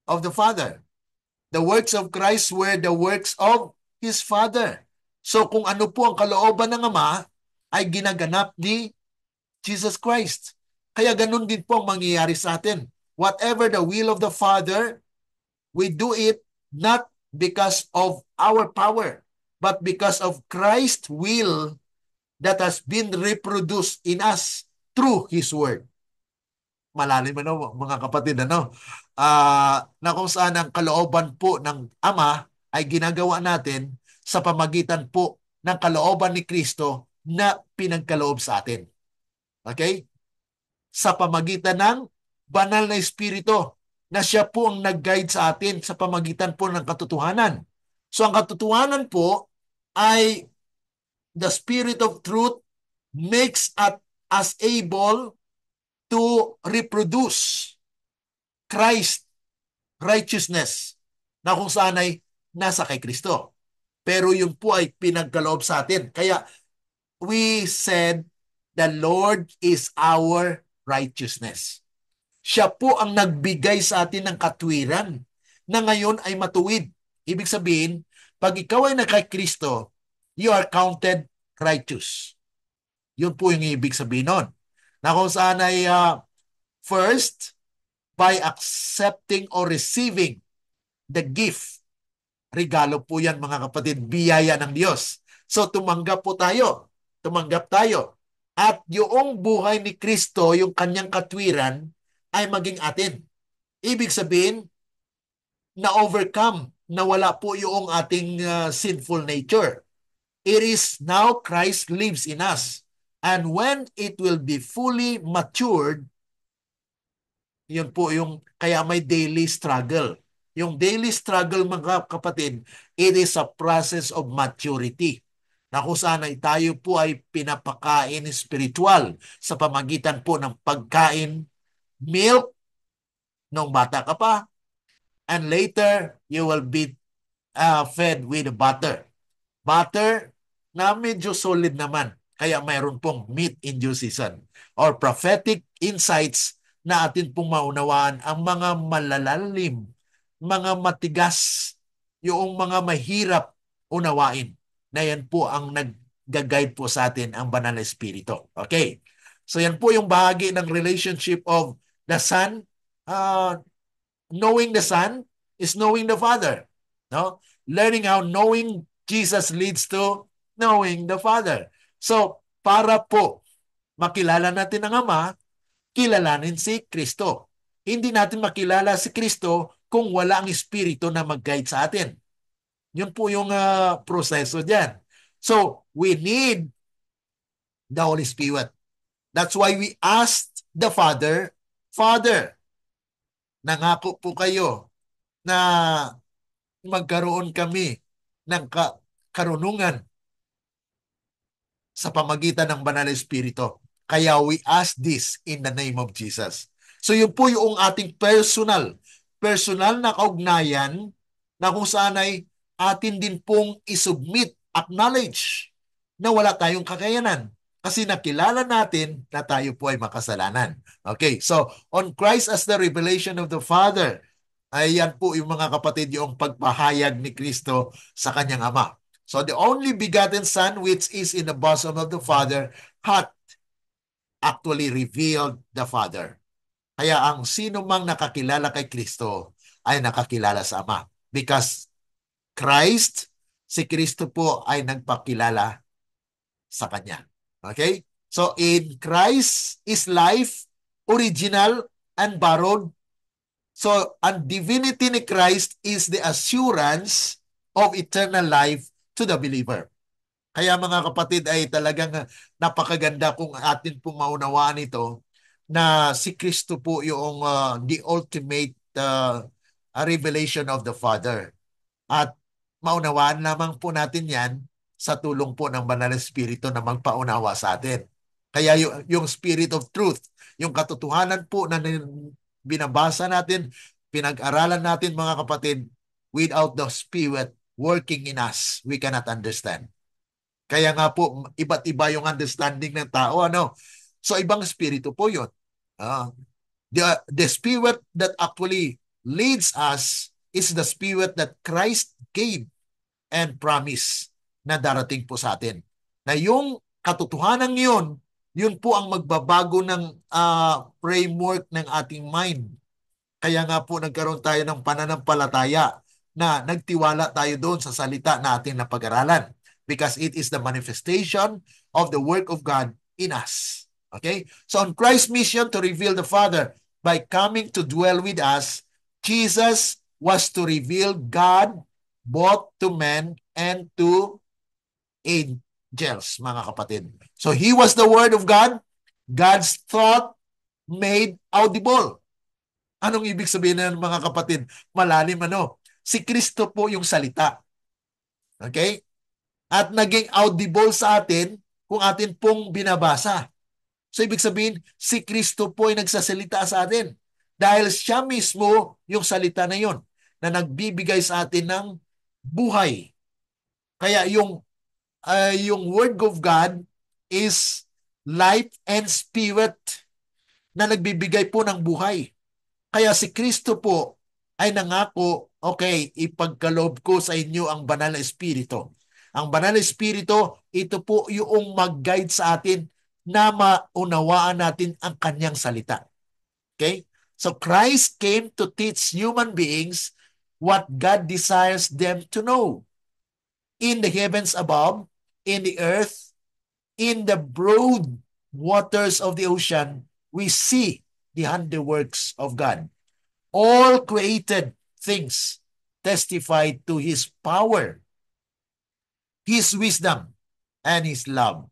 of the Father. The works of Christ were the works of His Father. So kung ano po ang kalooban ng Ama, ay ginaganap ni Jesus Christ. Kaya ganun din po ang mangyayari sa atin. Whatever the will of the Father, we do it not because of our power, but because of Christ's will that has been reproduced in us through His Word. Malalim ano, mga kapatid, ano? Na kung saan ang kalooban po ng Ama ay ginagawa natin sa pamagitan po ng kalooban ni Kristo na pinagkaloob sa atin. Okay? Sa pamagitan ng banal na Espiritu na siya po ang nag-guide sa atin sa pamagitan po ng katotohanan. So ang katotohanan po ay the Spirit of Truth makes us able to reproduce Christ righteousness na kung saan ay nasa kay Kristo. Pero yun po ay pinagkaloob sa atin. Kaya we said the Lord is our righteousness. Siya po ang nagbigay sa atin ng katwiran na ngayon ay matuwid. Ibig sabihin, pag ikaw ay kay Kristo, you are counted righteous. Yun po yung ibig sabihin nun. Na kung saan ay first, by accepting or receiving the gift. Regalo po yan, mga kapatid, biyaya ng Diyos. So tumanggap po tayo. Tumanggap tayo. At yung buhay ni Kristo, yung kanyang katwiran, ay maging atin. Ibig sabihin, na-overcome, na wala po yung ating sinful nature. It is now Christ lives in us. And when it will be fully matured, yun po yung, kaya may daily struggle. Yung daily struggle, mga kapatid, it is a process of maturity. Na kung saan ay tayo po ay pinapakain spiritual sa pamagitan po ng pagkain, milk, nung bata ka pa, and later, you will be fed with butter. Butter na medyo solid naman. Kaya mayroon pong meat in due season. Or prophetic insights na atin pong maunawaan ang mga malalalim, mga matigas, yung mga mahirap unawain. Na yan po ang nag-guide po sa atin ang Banal na Espiritu. Okay. So yan po yung bahagi ng relationship of the Son. Knowing the Son is knowing the Father. No? Learning how knowing Jesus leads to knowing the Father. So, para po makilala natin ang Ama, kilalanin si Kristo. Hindi natin makilala si Kristo kung wala ang Espiritu na mag-guide sa atin. Yun po yung proseso dyan. So, we need the Holy Spirit. That's why we asked the Father, Father, nangako po kayo na magkaroon kami ng karunungan sa pamagitan ng Banal na Espiritu. Kaya we ask this in the name of Jesus. So yun po yung ating personal na kaugnayan na kung saan ay atin din pong isubmit, acknowledge na wala tayong kakayanan. Kasi nakilala natin na tayo po ay makasalanan. Okay, so on Christ as the revelation of the Father, ay yan po yung mga kapatid yung pagpahayag ni Kristo sa kanyang Ama. So the only begotten Son which is in the bosom of the Father hath actually revealed the Father. Kaya ang sino mang nakakilala kay Kristo ay nakakilala sa Ama. Because Christ, si Kristo po ay nagpakilala sa Kanya. Okay? So in Christ is life, original and borrowed. So ang divinity ni Christ is the assurance of eternal life to the believer. Kaya mga kapatid ay talagang napakaganda kung atin pong maunawaan ito na si Kristo po yung the ultimate revelation of the Father. At maunawaan lamang po natin yan sa tulong po ng Banal na Espiritu na magpaunawa sa atin. Kaya yung Spirit of Truth, yung katotohanan po na binabasa natin, pinag-aralan natin mga kapatid, without the Spirit working in us, we cannot understand. Kaya nga po, iba't iba yung understanding ng tao. Ano? So, ibang spirito po yun. Ah, the spirit that actually leads us is the spirit that Christ gave and promised na darating po sa atin. Na yung katotohanan yun, yun po ang magbabago ng framework ng ating mind. Kaya nga po nagkaroon tayo ng pananampalataya na nagtiwala tayo doon sa salita na ating napag-aralan because it is the manifestation of the work of God in us. Okay? So on Christ's mission to reveal the Father by coming to dwell with us, Jesus was to reveal God both to men and to angels, mga kapatid. So He was the Word of God, God's thought made audible. Anong ibig sabihin ng mga kapatid? Malalim ano? Si Kristo po yung salita. Okay? At naging audible sa atin kung atin pong binabasa. So ibig sabihin, si Kristo po ay nagsasalita sa atin. Dahil siya mismo yung salita na yon na nagbibigay sa atin ng buhay. Kaya yung Word of God is life and spirit na nagbibigay po ng buhay. Kaya si Kristo po ay nangako, okay, ipagkaloob ko sa inyo ang banal na espiritu. Ang banal na espiritu, ito po yung mag-guide sa atin na maunawaan natin ang kanyang salita. Okay? So Christ came to teach human beings what God desires them to know. In the heavens above, in the earth, in the broad waters of the ocean, we see the handiworks of God. All created things testify to His power, His wisdom, and His love.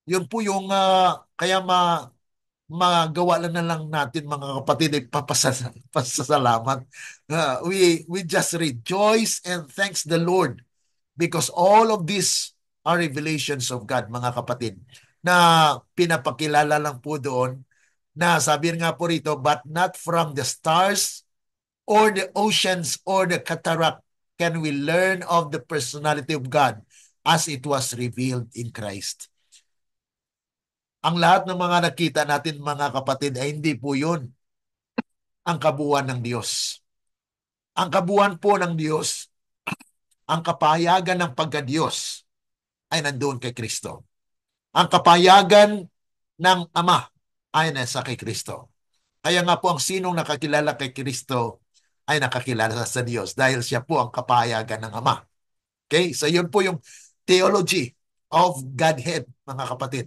Yun po yung kaya magawa lang na lang natin mga kapatid ay pasasalamat. We just rejoice and thanks the Lord because all of these are revelations of God, mga kapatid, na pinapakilala lang po doon na sabi nga po rito, but not from the stars or the oceans or the cataract can we learn of the personality of God as it was revealed in Christ. Ang lahat ng mga nakita natin mga kapatid ay hindi po yun ang kabuuan ng Diyos. Ang kabuuan po ng Diyos, ang kapahayagan ng pagka-Diyos ay nandoon kay Kristo. Ang kapahayagan ng Ama ay nasa kay Kristo. Kaya nga po ang sinong nakakilala kay Kristo ay nakakilala sa Diyos dahil siya po ang kapahayagan ng Ama. Okay? So yun po yung theology of Godhead, mga kapatid.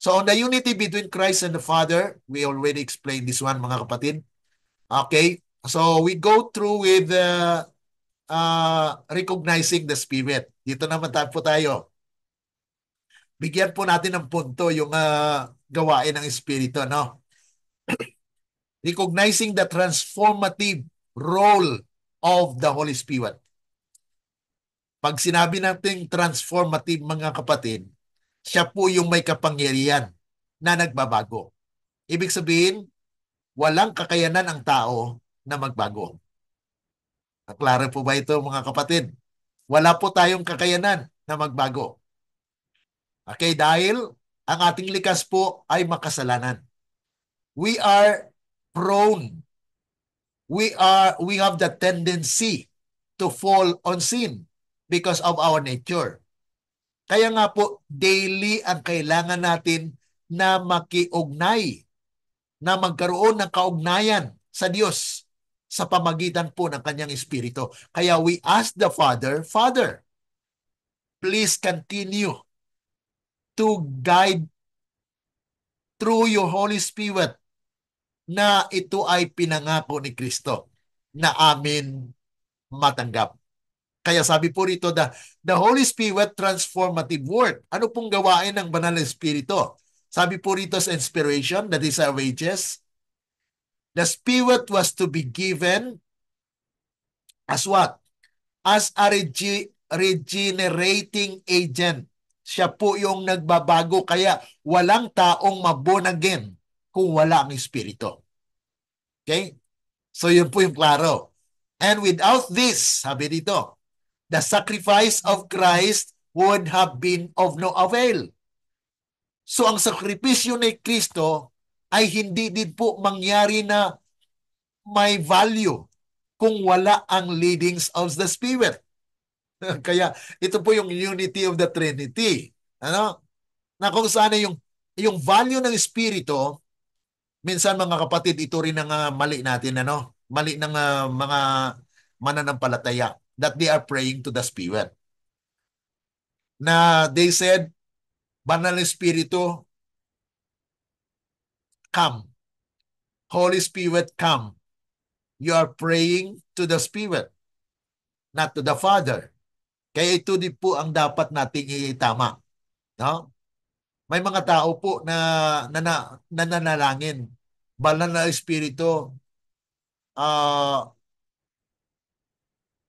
So on the unity between Christ and the Father, we already explained this one, mga kapatid. Okay? So we go through with recognizing the Spirit. Dito naman po tayo. Bigyan po natin ng punto yung gawain ng Espiritu, no? Recognizing the transformative role of the Holy Spirit. Pag sinabi natin transformative, mga kapatid, siya po yung may kapangyarihan na nagbabago. Ibig sabihin, walang kakayanan ang tao na magbago. Klaro po ba ito, mga kapatid? Wala po tayong kakayanan na magbago. Okay, dahil ang ating likas po ay makasalanan. We are prone. We have the tendency to fall on sin because of our nature. Kaya nga po, daily ang kailangan natin na makiugnay, na magkaroon ng kaugnayan sa Diyos sa pamagitan po ng kanyang Espiritu. Kaya we ask the Father, Father, please continue to guide through your Holy Spirit na ito ay pinangako ni Kristo na amin matanggap. Kaya sabi po rito, the Holy Spirit transformative work. Ano pong gawain ng Banal na Espiritu? Sabi po rito sa inspiration, that is our wages. The Spirit was to be given as what? As a regenerating agent. Siya po yung nagbabago, kaya walang taong maborn again kung wala ang Espiritu. Okay? So yun po yung klaro. And without this, sabi dito, the sacrifice of Christ would have been of no avail. So ang sakripisyo ni Kristo ay hindi din po mangyari na may value kung wala ang leadings of the Spirit. Kaya ito po yung unity of the Trinity. Ano? Na kung saan yung value ng Espiritu, minsan mga kapatid, ito rin ang mali natin, ano? Mali ng mga mananampalataya that they are praying to the Spirit. Na they said, Banal na Espiritu, come. Holy Spirit, come. You are praying to the Spirit, not to the Father. Kaya ito din po ang dapat nating itama. No? May mga tao po na nananalangin. Banal na Espiritu,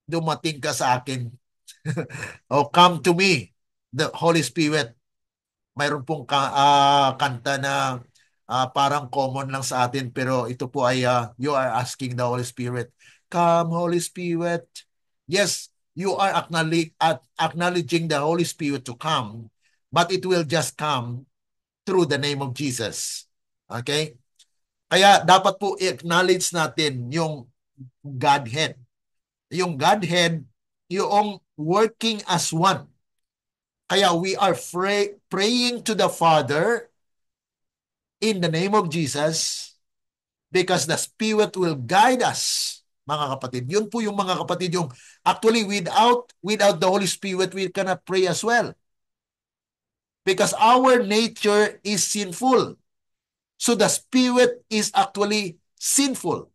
dumating ka sa akin. O come to me, the Holy Spirit. Mayroon pong kanta na parang common lang sa atin, pero ito po ay you are asking the Holy Spirit, come Holy Spirit. Yes, you are acknowledging the Holy Spirit to come, but it will just come through the name of Jesus. Okay? Kaya dapat po i-acknowledge natin yung Godhead. Yung Godhead, yung working as one. Kaya we are praying to the Father in the name of Jesus because the Spirit will guide us, mga kapatid. Yun po yung mga kapatid, yung actually without the Holy Spirit, we cannot pray as well. Because our nature is sinful. So the Spirit is actually sinful.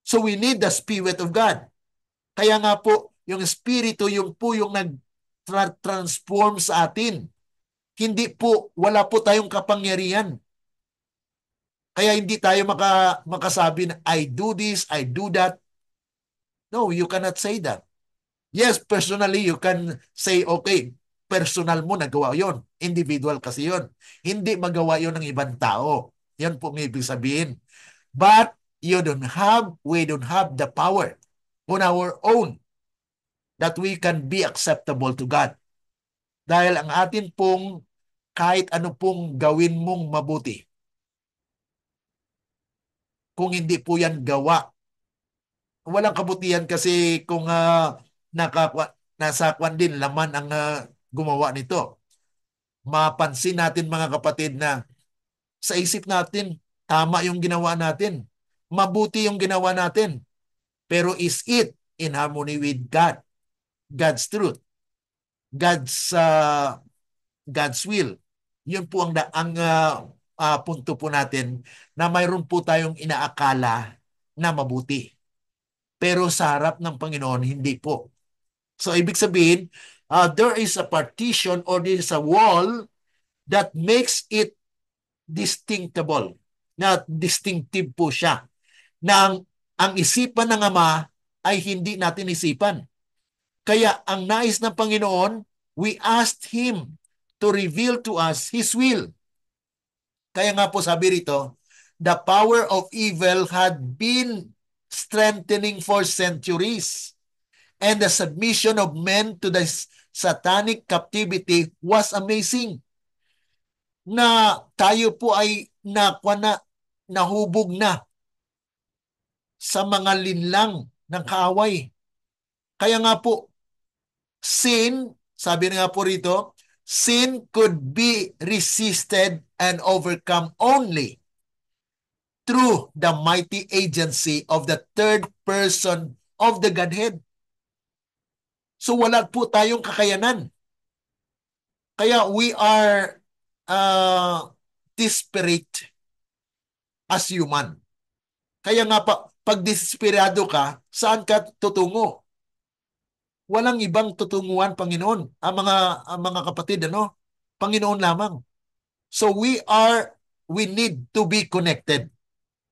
So we need the Spirit of God. Kaya nga po, yung Espiritu, yung po yung nag-transform sa atin. Hindi po, wala po tayong kapangyarihan. Kaya hindi tayo makasabi na, I do this, I do that. No, you cannot say that. Yes, personally, you can say, okay, personal mo, nagawa yon. Individual kasi yon. Hindi magawa yon ng ibang tao. Yan po ang ibig sabihin. But we don't have the power on our own that we can be acceptable to God. Dahil ang atin pong kahit ano pong gawin mong mabuti, kung hindi po yan gawa, walang kabutihan kasi kung nasa kwan din, laman ang gumawa nito. Mapansin natin mga kapatid na sa isip natin, tama yung ginawa natin. Mabuti yung ginawa natin. Pero is it in harmony with God? God's truth? God's will? Yun po ang punto po natin na mayroon po tayong inaakala na mabuti. Pero sa harap ng Panginoon, hindi po. So, ibig sabihin, there is a partition or there is a wall that makes it distinctable. Na distinctive po siya. Na ang isipan ng Ama ay hindi natin isipan. Kaya ang nais ng Panginoon, we asked Him to reveal to us His will. Kaya nga po sabi rito, the power of evil had been strengthening for centuries. And the submission of men to the satanic captivity was amazing. Na tayo po ay nahubog na sa mga linlang ng kaaway. Kaya nga po, sabi nga po rito, sin could be resisted and overcome only through the mighty agency of the third person of the Godhead. So wala po tayong kakayanan. Kaya we are desperate as human. Kaya nga pag desperado ka, saan ka tutungo? Walang ibang tutunguhan, Panginoon. Ang mga kapatid, ano? Panginoon lamang. So we need to be connected.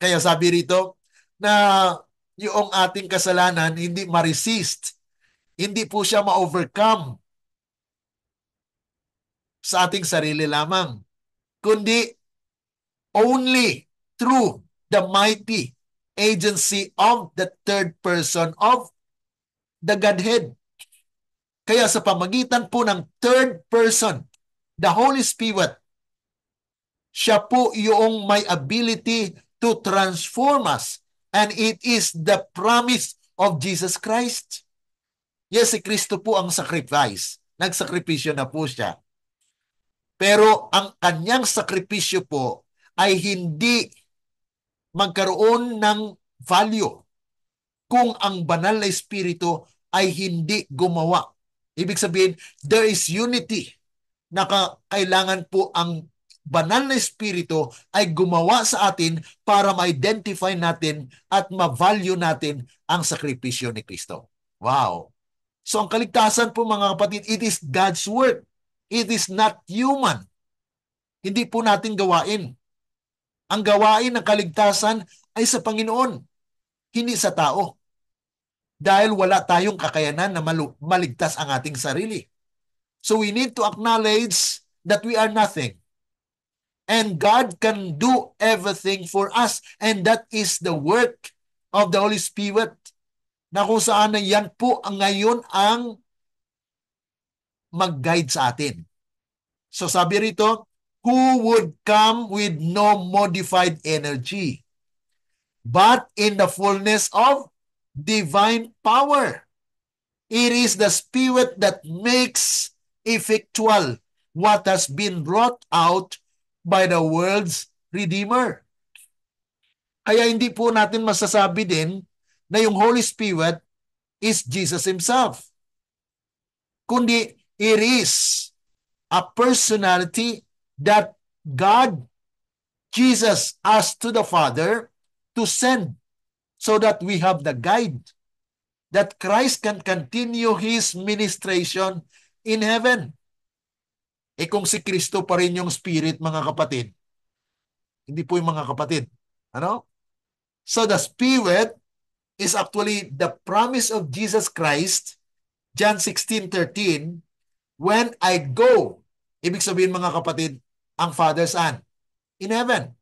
Kaya sabi rito na yung ating kasalanan hindi ma-resist, hindi po siya ma-overcome sa ating sarili lamang, kundi only through the mighty agency of the third person of the Godhead. Kaya sa pamagitan po ng third person, the Holy Spirit, siya po yung may ability to transform us. And it is the promise of Jesus Christ. Yes, si Kristo po ang sacrifice. Nagsakripisyo na po siya. Pero ang kanyang sakripisyo po ay hindi magkaroon ng value kung ang banal na espiritu ay hindi gumawa. Ibig sabihin, there is unity na kailangan po ang banal na espiritu ay gumawa sa atin para ma-identify natin at ma-value natin ang sakripisyo ni Kristo. Wow! So ang kaligtasan po mga kapatid, it is God's work. It is not human. Hindi po natin gawain. Ang gawain ng kaligtasan ay sa Panginoon, hindi sa tao. Dahil wala tayong kakayanan na maligtas ang ating sarili. So we need to acknowledge that we are nothing. And God can do everything for us. And that is the work of the Holy Spirit. Na kung saan na yan po ngayon ang mag-guide sa atin. So sabi rito, who would come with no modified energy, but in the fullness of divine power. It is the Spirit that makes effectual what has been wrought out by the world's Redeemer. Kaya hindi po natin masasabi din na yung Holy Spirit is Jesus Himself. Kundi it is a personality that God, Jesus, asked to the Father to send so that we have the guide, that Christ can continue His ministration in heaven. Kung si Kristo pa rin yung Spirit, mga kapatid, hindi po yung mga kapatid. Ano? So the Spirit is actually the promise of Jesus Christ, John 16:13, when I go, ibig sabihin mga kapatid, ang Father saan? In heaven.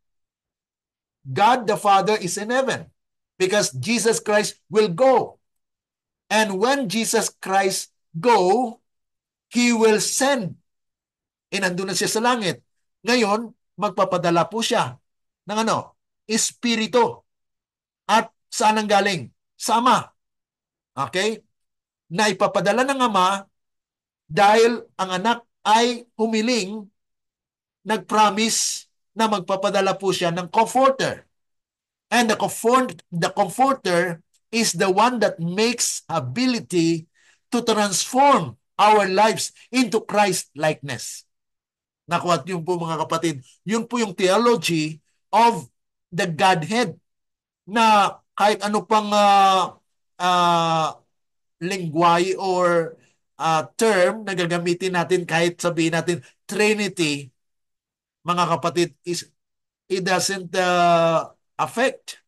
God the Father is in heaven because Jesus Christ will go. And when Jesus Christ go, He will send. Nandun na siya sa langit. Ngayon, magpapadala po siya ng ano? Espiritu. At saan ang galing? Sa Ama. Okay? Na ipapadala ng Ama dahil ang anak ay humiling, nag-promise na magpapadala po siya ng Comforter. And the Comforter is the one that makes ability to transform our lives into Christ-likeness. Nakuha yun po mga kapatid. Yun po yung theology of the Godhead na kahit ano pang lingwahe or term na gagamitin natin, kahit sabihin natin Trinity, mga kapatid, it doesn't affect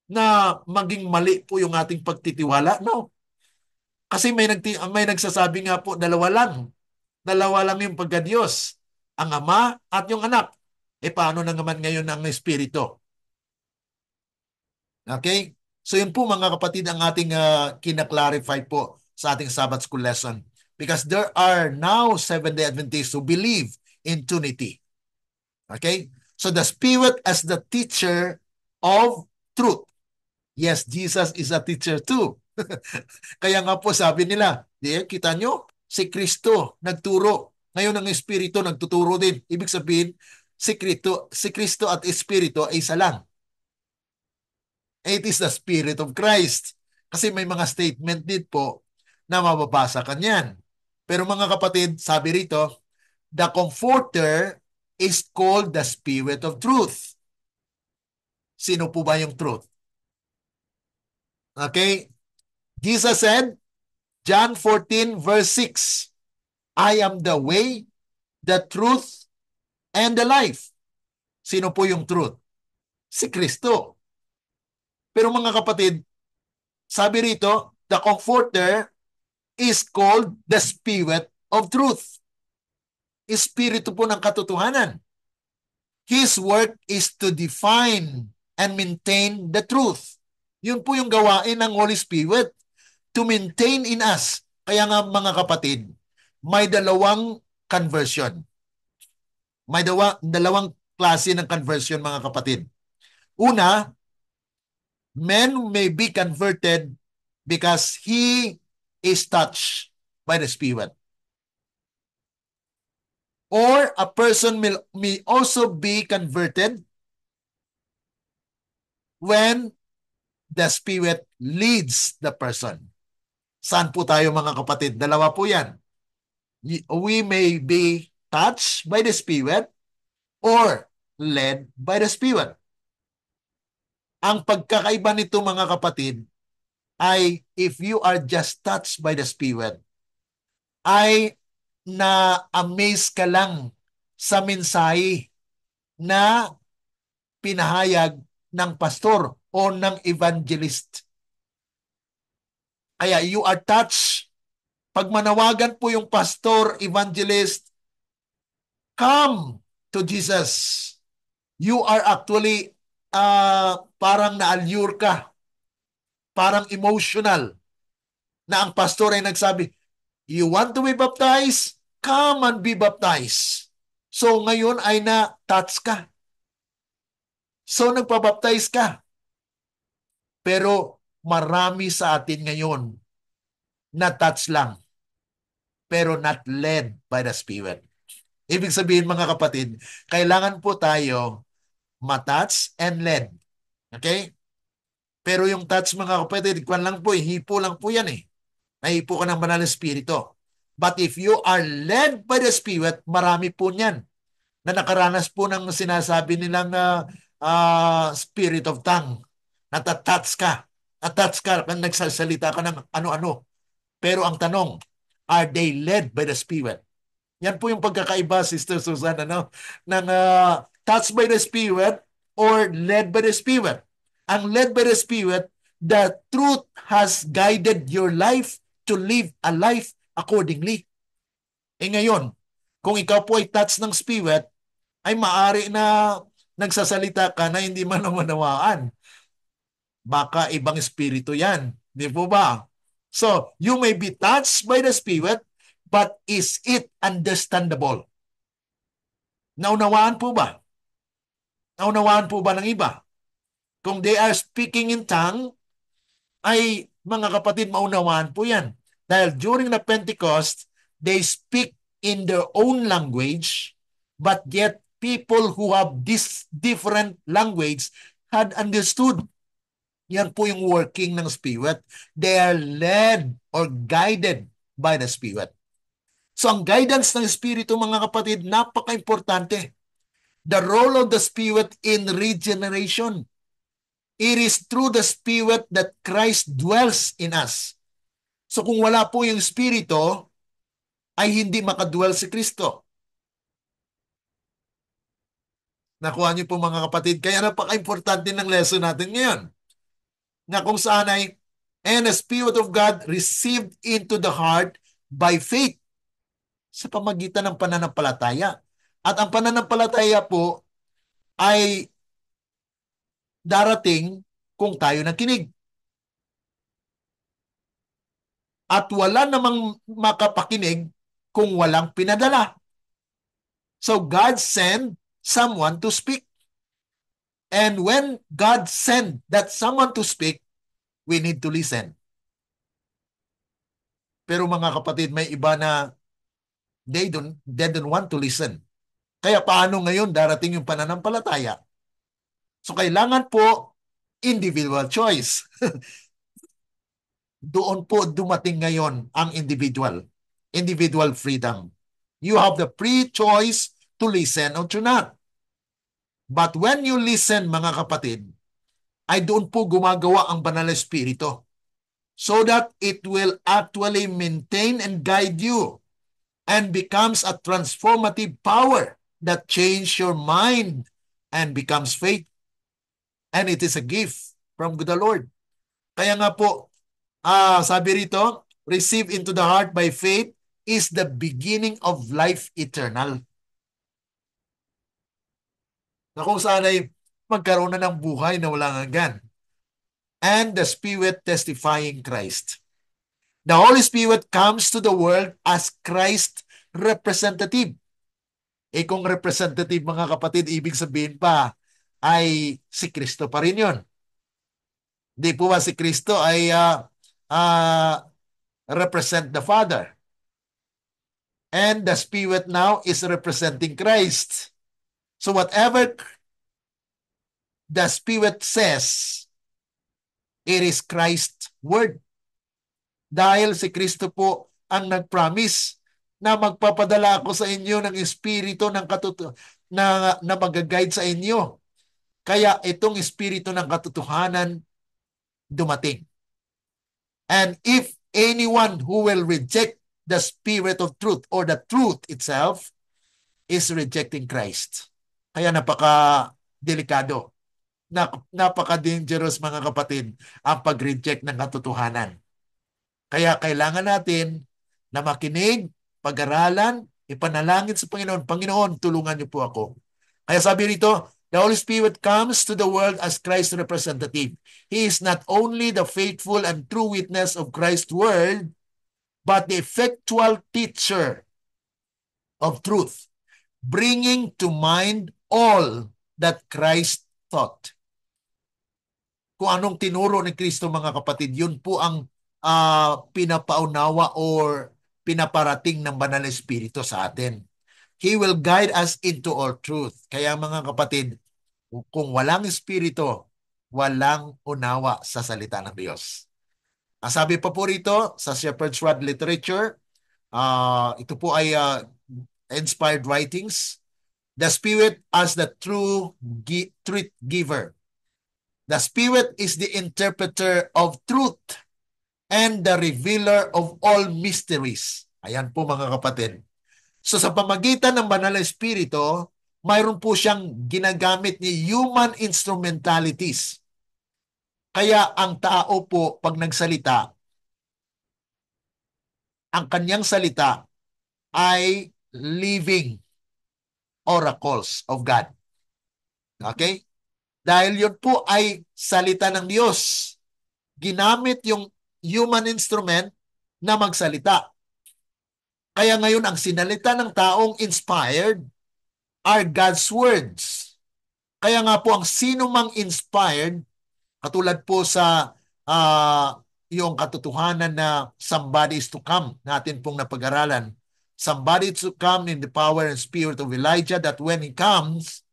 na maging mali po yung ating pagtitiwala. No. Kasi may nagsasabi nga po, dalawa lang. Dalawa lang yung pagka-Diyos. Ang Ama at yung Anak. Paano na naman ngayon ang Espiritu? Okay? So yun po mga kapatid ang ating kinaklarify po sa ating Sabbath School lesson. Because there are now Seventh-day Adventists who believe in Trinity. Okay? So the Spirit as the teacher of truth. Yes, Jesus is a teacher too. Kaya nga po sabi nila, kita nyo, si Kristo nagturo. Ngayon ang Espiritu nagtuturo din. Ibig sabihin, si Kristo at Espiritu ay isa lang. It is the Spirit of Christ. Kasi may mga statement din po na mababasa kanyan. Pero mga kapatid, sabi rito, the Comforter is called the Spirit of Truth. Sino po ba yung truth? Okay? Jesus said, John 14 verse 6, I am the way, the truth, and the life. Sino po yung truth? Si Kristo. Pero mga kapatid, sabi rito, the Comforter is called the Spirit of Truth. Espiritu po ng katotohanan. His work is to define and maintain the truth. Yun po yung gawain ng Holy Spirit, to maintain in us. Kaya nga mga kapatid, may dalawang conversion. May dalawang klase ng conversion mga kapatid. Una, men may be converted because he is touched by the Spirit. Or a person may also be converted when the Spirit leads the person. Saan po tayo mga kapatid? Dalawa po yan. We may be touched by the Spirit or led by the Spirit. Ang pagkakaiba nito mga kapatid ay if you are just touched by the Spirit, ay na-amaze ka lang sa mensahe na pinahayag ng pastor o ng evangelist. Kaya you are touched. Pag manawagan po yung pastor, evangelist, come to Jesus. You are actually parang na-allure ka, parang emotional, na ang pastor ay nagsabi, you want to be baptized? Come and be baptized. So ngayon ay na-touch ka. So nagpabaptize ka. Pero marami sa atin ngayon na-touch lang, pero not led by the Spirit. Ibig sabihin mga kapatid, kailangan po tayo matouch and led. Okay? Pero yung touch mga kapatid, kwan lang po, hipo lang po yan eh. Nahipo ka ng banal na spirito. But if you are led by the Spirit, marami po niyan na nakaranas po ng sinasabi nilang spirit of tongue. Natatouch ka. Attach ka, nagsasalita ka ng ano-ano. Pero ang tanong, are they led by the Spirit? Yan po yung pagkakaiba, Sister Susan, ng touched by the Spirit or led by the Spirit. Ang led by the Spirit, the truth has guided your life to live a life accordingly. Ngayon, kung ikaw po ay touched ng Spirit, ay maari na nagsasalita ka na hindi man namanawaan. Baka ibang espiritu yan. Di po ba? So, you may be touched by the Spirit, but is it understandable? Naunawaan po ba? Naunawaan po ba ng iba? Kung they are speaking in tongue, ay mga kapatid, maunawaan po yan. Dahil during the Pentecost, they speak in their own language, but yet people who have this different language had understood. Yan po yung working ng Spirit. They are led or guided by the Spirit. So ang guidance ng Espiritu mga kapatid, napaka-importante. The role of the Spirit in regeneration. It is through the Spirit that Christ dwells in us. So kung wala po yung Espiritu, ay hindi makadwell si Kristo. Nakuha niyo po mga kapatid. Kaya napaka-importante ng lesson natin ngayon. Na kung saan ay, and the Spirit of God received into the heart by faith sa pamagitan ng pananampalataya. At ang pananampalataya po ay darating kung tayo nakinig. At wala namang makapakinig kung walang pinadala. So God sent someone to speak. And when God sent that someone to speak, we need to listen. Pero mga kapatid, may iba na they don't want to listen. Kaya paano ngayon darating yung pananampalataya? So kailangan po individual choice. Doon po dumating ngayon ang individual freedom. You have the free choice to listen or to not. But when you listen, mga kapatid, ay doon po gumagawa ang banal na espiritu so that it will actually maintain and guide you and becomes a transformative power that change your mind and becomes faith. And it is a gift from the Lord. Kaya nga po, sabi rito, receive into the heart by faith is the beginning of life eternal. Na kung saan ay magkaroon na ng buhay na walang hanggan. And the Spirit testifying Christ. The Holy Spirit comes to the world as Christ representative. Kung representative mga kapatid, ibig sabihin pa ay si Kristo pa rin yun. Di po ba si Kristo ay uh, represent the Father? And the Spirit now is representing Christ. So whatever the Spirit says, it is Christ's word. Dahil si Kristo po ang nag-promise na magpapadala ako sa inyo ng Espiritu ng na mag-guide sa inyo. Kaya itong Espiritu ng katotohanan dumating. And if anyone who will reject the Spirit of truth or the truth itself is rejecting Christ. Kaya napaka-delikado, napaka-dangerous mga kapatid ang pag-reject ng katotohanan. Kaya kailangan natin na makinig, pag-aralan, ipanalangin sa Panginoon. Panginoon, tulungan niyo po ako. Kaya sabi rito, the Holy Spirit comes to the world as Christ's representative. He is not only the faithful and true witness of Christ's word, but the effectual teacher of truth, bringing to mind all that Christ taught. Kung anong tinuro ni Kristo mga kapatid, yun po ang pinapaunawa or pinaparating ng Banal na Espiritu sa atin. He will guide us into all truth. Kaya mga kapatid, kung walang Espiritu, walang unawa sa salita ng Diyos. Ang sabi pa po rito sa Shepherd's Rod Literature, ito po ay inspired writings. The Spirit as the true truth giver. The Spirit is the interpreter of truth and the revealer of all mysteries. Ayan po mga kapatid. So sa pamagitan ng Banal na Espiritu, mayroon po siyang ginagamit ni human instrumentalities. Kaya ang tao po pag nagsalita, ang kanyang salita ay living oracles of God. Okay? Dahil yun po ay salita ng Diyos. Ginamit yung human instrument na magsalita. Kaya ngayon ang sinalita ng taong inspired are God's words. Kaya nga po ang sino mang inspired, katulad po sa yung katotohanan na somebody is to come, natin pong napag-aralan. Somebody is to come in the power and spirit of Elijah, that when he comes,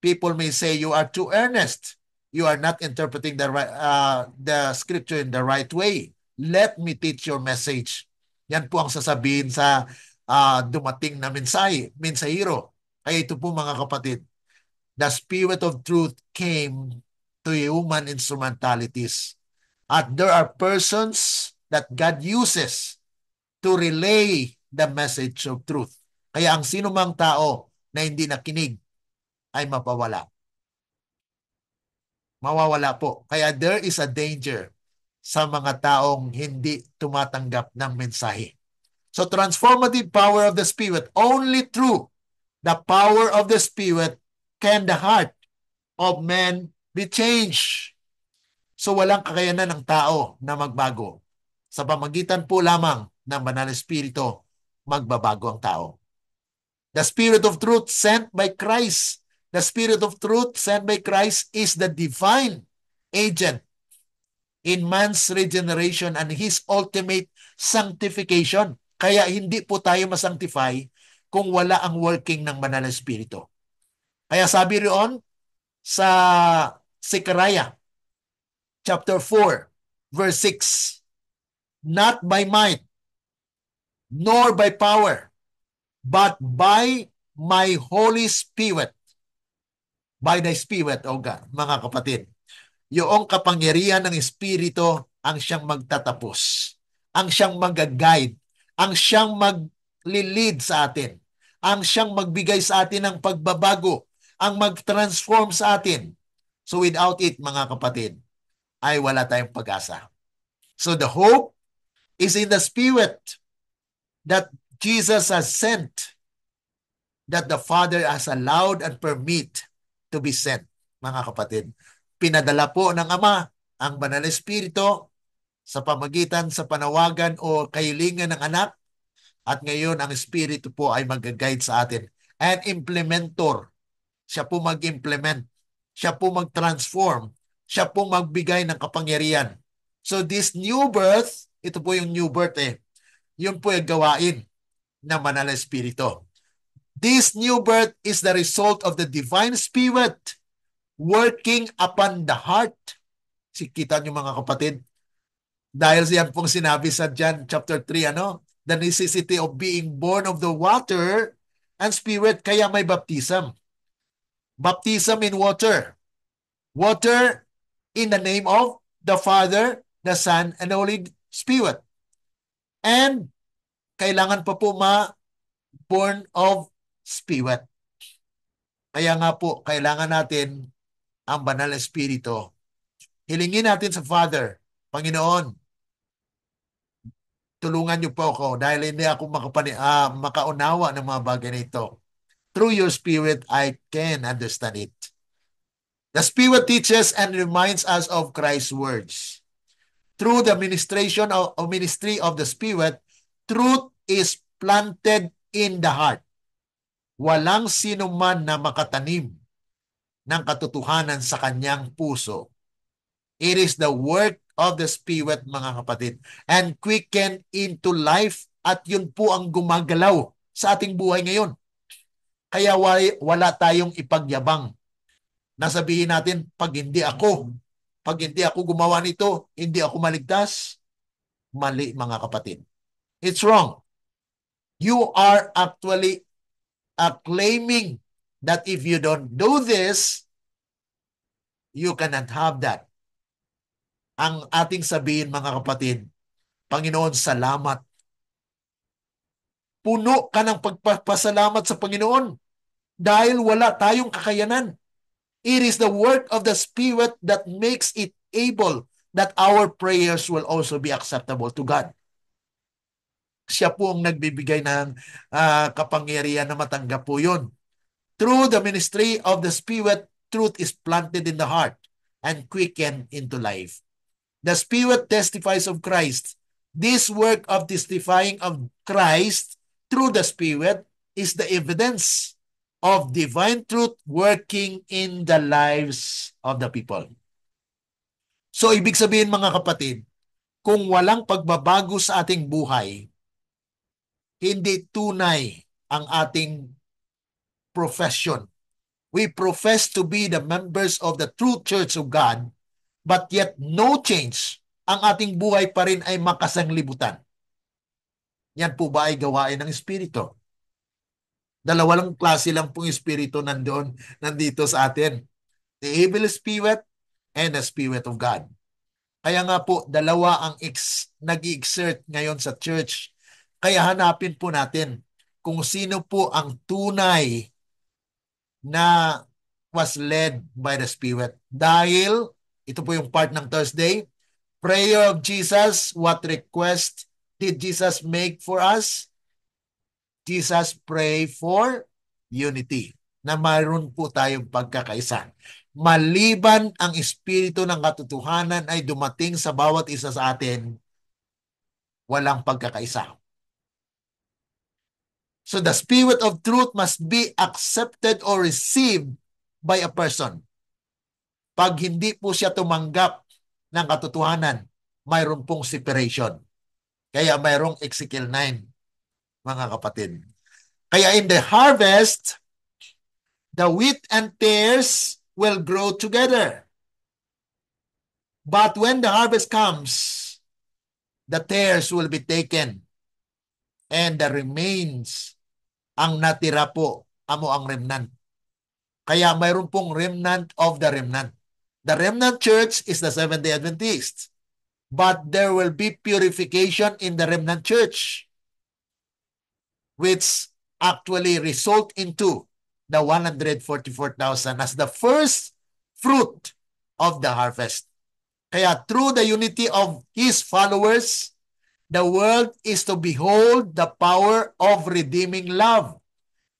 people may say, you are too earnest. You are not interpreting the scripture in the right way. Let me teach your message. Yan po ang sasabihin sa dumating na mensahero. Kaya ito po mga kapatid, the Spirit of truth came to human instrumentalities. At there are persons that God uses to relay the message of truth. Kaya ang sino mang tao na hindi nakinig ay mapawala. Mawawala po. Kaya there is a danger sa mga taong hindi tumatanggap ng mensahe. So transformative power of the Spirit, only through the power of the Spirit can the heart of man be changed. So walang kakayanan ng tao na magbago. Sa pamagitan po lamang ng Banal na Espiritu, magbabago ang tao. The Spirit of truth sent by Christ. The Spirit of truth sent by Christ is the divine agent in man's regeneration and his ultimate sanctification. Kaya hindi po tayo masanctify kung wala ang working ng Banal na Espiritu. Kaya sabi roon sa Zechariah chapter 4 verse 6, not by might nor by power, but by my Holy Spirit. By the Spirit, O God, mga kapatid. Yung kapangyarihan ng Espiritu ang siyang magtatapos, ang siyang mag-guide, ang siyang mag-lead sa atin, ang siyang magbigay sa atin ng pagbabago, ang mag-transform sa atin. So without it, mga kapatid, ay wala tayong pag-asa. So the hope is in the Spirit that Jesus has sent, that the Father has allowed and permit to be sent, mga kapatid. Pinadala po ng Ama ang Banal na Espiritu sa pamagitan sa panawagan o kahilingan ng anak, at ngayon ang Espiritu po ay mag-guide sa atin. And implementor, siya po mag-implement, siya po mag-transform, siya po magbigay ng kapangyarihan. So this new birth, ito po yung new birth yun po yung gawain ng Banal na Espiritu. This new birth is the result of the divine spirit working upon the heart. Kita niyo mga kapatid, dahil siyan pong sinabi sa John chapter 3, the necessity of being born of the water and spirit, kaya may baptism. Baptism in water. Water in the name of the Father, the Son, and the Holy Spirit. And kailangan pa po born of Spirit. Kaya nga po, kailangan natin ang Banal na Espiritu. Hilingin natin sa Father, Panginoon, tulungan niyo po ako dahil hindi ako makaunawa ng mga bagay na ito. Through your Spirit, I can understand it. The Spirit teaches and reminds us of Christ's words. Through the ministration or ministry of the Spirit, truth is planted in the heart. Walang sino man na makatanim ng katotohanan sa kanyang puso. It is the work of the Spirit, mga kapatid, and quicken into life, at yun po ang gumagalaw sa ating buhay ngayon. Kaya wala tayong ipagyabang na sabihin natin, pag hindi ako gumawa nito, hindi ako maligtas. Mali, mga kapatid. It's wrong. You are actually claiming that if you don't do this, you cannot have that. Ang ating sabihin, mga kapatid, Panginoon, salamat. Puno ka ng pagpapasalamat sa Panginoon dahil wala tayong kakayanan. It is the work of the Spirit that makes it able that our prayers will also be acceptable to God. Siya po ang nagbibigay ng kapangyarihan na matanggap po yun. Through the ministry of the Spirit, truth is planted in the heart and quickened into life. The Spirit testifies of Christ. This work of testifying of Christ through the Spirit is the evidence of divine truth working in the lives of the people. So, ibig sabihin, mga kapatid, kung walang pagbabago sa ating buhay, hindi tunay ang ating profession. We profess to be the members of the true Church of God, but yet no change. Ang ating buhay pa rin ay makasanglibutan. Yan po ba ay gawain ng Espiritu? Dalawa lang klase lang pong Espiritu nandito sa atin. The evil spirit and the Spirit of God. Kaya nga po, dalawa ang nag-i-exert ngayon sa church. Kaya hanapin po natin kung sino po ang tunay na was led by the Spirit. Dahil, ito po yung part ng Thursday, prayer of Jesus, what request did Jesus make for us? Jesus pray for unity, na mayroon po tayong pagkakaisa. Maliban ang Espiritu ng katotohanan ay dumating sa bawat isa sa atin, walang pagkakaisa. So the Spirit of truth must be accepted or received by a person. Pag hindi po siya tumanggap ng katotohanan, mayroon pong separation. Kaya mayroong Ezekiel 9, mga kapatid. Kaya in the harvest, the wheat and tares will grow together. But when the harvest comes, the tares will be taken, and the remains, ang natira po, ang remnant. Kaya mayroon pong remnant of the remnant. The remnant church is the Seventh-day Adventists. But there will be purification in the remnant church, which actually result into the 144,000 as the first fruit of the harvest. Kaya through the unity of His followers, the world is to behold the power of redeeming love.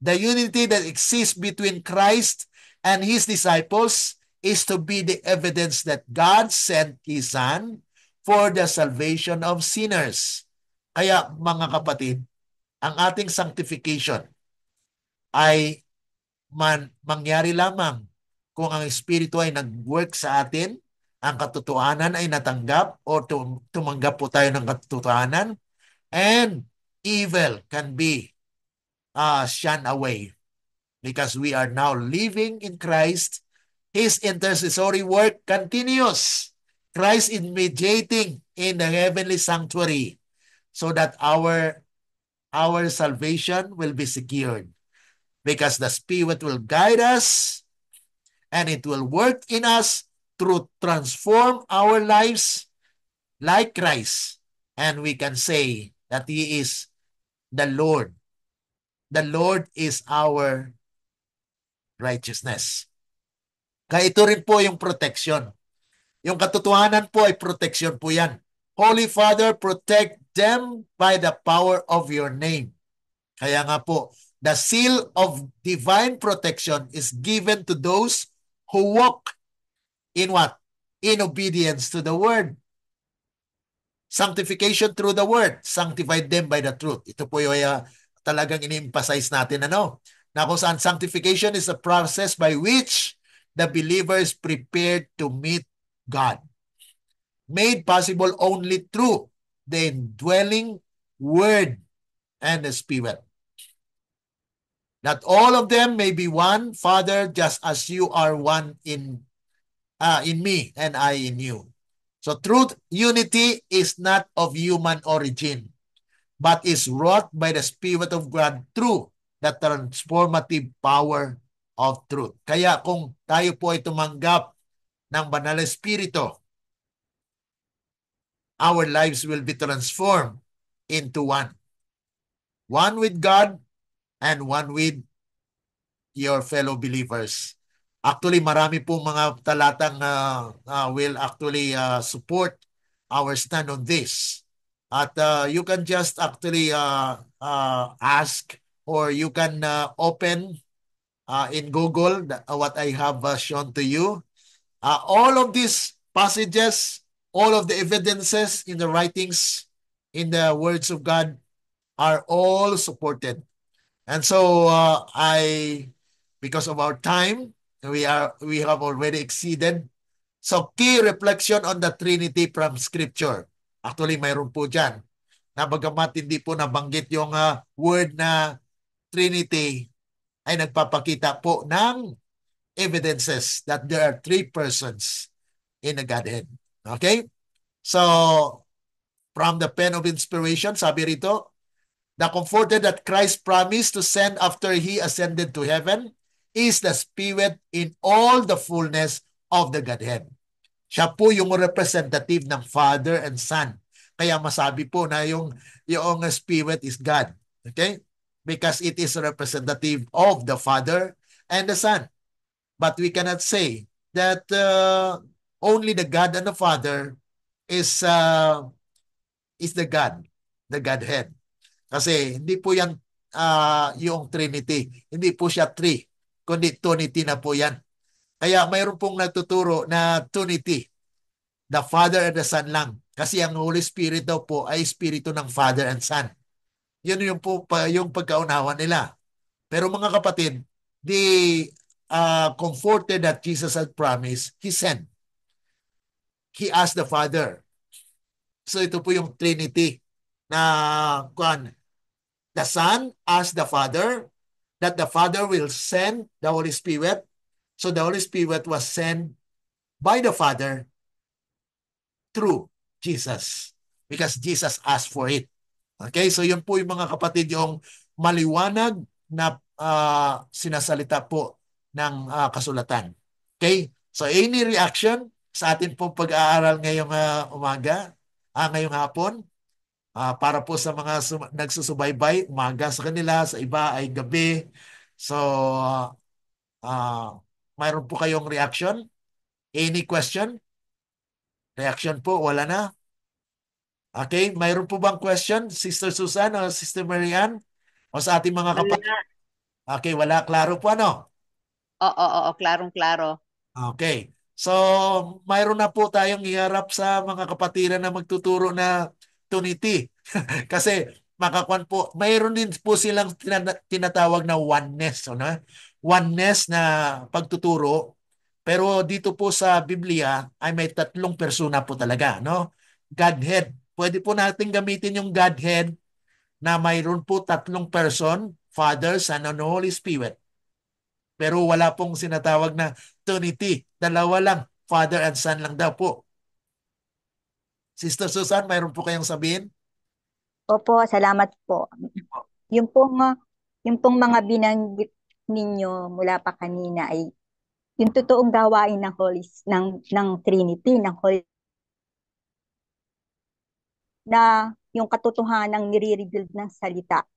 The unity that exists between Christ and His disciples is to be the evidence that God sent His Son for the salvation of sinners. Kaya mga kapatid, ang ating sanctification ay mangyari lamang kung ang Espiritu ay nag-work sa atin, ang katotohanan ay natanggap o tumanggap po tayo ng katotohanan, and evil can be shunned away because we are now living in Christ. His intercessory work continues. Christ is mediating in the heavenly sanctuary so that our salvation will be secured because the Spirit will guide us and it will work in us to transform our lives like Christ. And we can say that He is the Lord. The Lord is our righteousness. Kaya ito rin po yung protection. Yung katotohanan po ay protection po yan. Holy Father, protect them by the power of your name. Kaya nga po, the seal of divine protection is given to those who walk in what? In obedience to the word. Sanctification through the word. Sanctify them by the truth. Ito po yung talagang ini-emphasize natin, na kung saan sanctification is a process by which the believer is prepared to meet God. Made possible only through the indwelling word and the Spirit. That all of them may be one, Father, just as you are one in me and I in you. So truth unity is not of human origin, but is wrought by the Spirit of God through the transformative power of truth. Kaya kung tayo po ay tumanggap ng Banal na Espiritu, our lives will be transformed into one. One with God and one with your fellow believers. Actually, marami po mga talatang will actually support our stand on this. At you can just actually ask or you can open in Google what I have shown to you. All of these passages, all of the evidences in the writings, in the words of God are all supported. And so because of our time, we have already exceeded. So key reflection on the Trinity from Scripture. Actually, mayroon po dyan. Na bagamat hindi po nabanggit yung word na Trinity, ay nagpapakita po ng evidences that there are three persons in the Godhead. Okay? So, from the pen of inspiration, sabi rito, the comforter that Christ promised to send after He ascended to heaven is the Spirit in all the fullness of the Godhead. Siya po yung representative ng Father and Son. Kaya masabi po na yung Spirit is God. Okay? Because it is a representative of the Father and the Son. But we cannot say that only the God and the Father is the God, the Godhead. Kasi hindi po yan yung Trinity. Hindi po siya three, kundi Trinity na po yan. Kaya mayroon pong nagtuturo na Trinity, the Father and the Son lang. Kasi ang Holy Spirit daw po ay Espiritu ng Father and Son. Yun yung po yung pagkaunawa nila. Pero mga kapatid, the comforter that Jesus had promised, He sent. He asked the Father. So ito po yung Trinity na the Son asked the Father that the Father will send the Holy Spirit. So the Holy Spirit was sent by the Father through Jesus because Jesus asked for it. Okay, so yun po yung mga kapatid yung maliwanag na sinasalita po ng kasulatan. Okay, So any reaction sa atin pong pag-aaral ngayong umaga, ngayong hapon, para po sa mga nagsusubaybay, umaga sa kanila, sa iba ay gabi. So, mayroon po kayong reaction? Any question? Reaction po, wala na. Okay, mayroon po bang question, Sister Susan o Sister Marian? O sa ating mga kapatid? Wala. Okay, wala. Klaro po ano? Oo, oo, klarong-klaro. Okay. So, mayroon na po tayong iharap sa mga kapatiran na magtuturo na Trinity. Kasi makakuan po, mayroon din po silang tinatawag na oneness, ano? Oneness na pagtuturo. Pero dito po sa Biblia ay may tatlong persona po talaga, no? Godhead. Pwede po natin gamitin yung Godhead na mayroon po tatlong person, Father, Son, and Holy Spirit. Pero wala pong sinatawag na Trinity. Dalawa lang, Father and Son lang daw po. Sister Susan, mayroon po kayong sabihin? Opo, salamat po. Yung pong, yung pong mga binanggit ninyo mula pa kanina ay yung totoong gawain ng ng Trinity, ng Holy, na yung katotohanang nire-reveal ng salita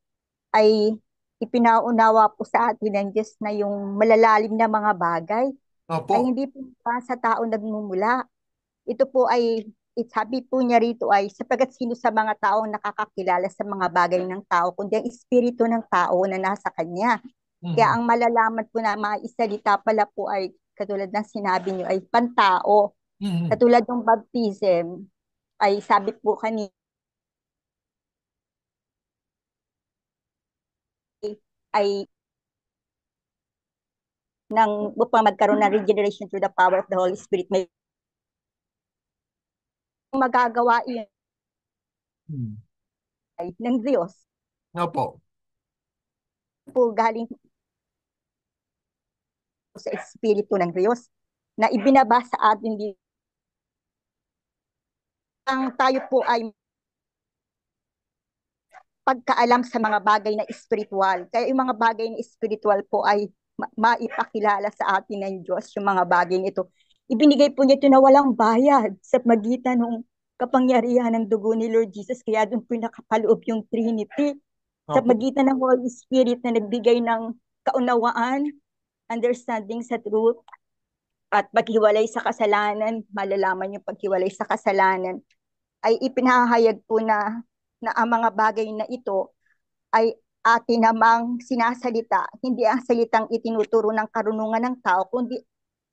ay ipinaunawa po sa atin ng Diyos na yung malalalim na mga bagay ay Opo. hindi po pa sa tao nagmumula. Ito po ay, sabi po niya rito ay sapagat sino sa mga taong nakakakilala sa mga bagay ng tao, kundi ang espiritu ng tao na nasa kanya. Kaya Mhm. ang malalaman po na maisalita pala po ay katulad ng sinabi niyo ay pantao. Mhm. Katulad ng baptism ay sabi po kanina ay upang magkaroon ng regeneration through the power of the Holy Spirit, may magagawa yun Mhm. ay ng Diyos Opo. po galing sa espiritu ng Diyos na ibinaba sa atin dito. Ang tayo po ay pagkaalam sa mga bagay na espiritual. Kaya yung mga bagay na espiritual po ay maipakilala sa atin ng Diyos, yung mga bagay nito. Ibinigay po niya ito na walang bayad sa magitan ng kapangyarihan ng dugo ni Lord Jesus. Kaya doon po nakapaloob yung Trinity sa Opo. magitan ng Holy Spirit na nagbigay ng kaunawaan, understanding sa truth, at paghiwalay sa kasalanan, malalaman yung paghiwalay sa kasalanan, ay ipinahayag po na ang mga bagay na ito ay atin namang sinasalita, hindi ang salitang itinuturo ng karunungan ng tao, kundi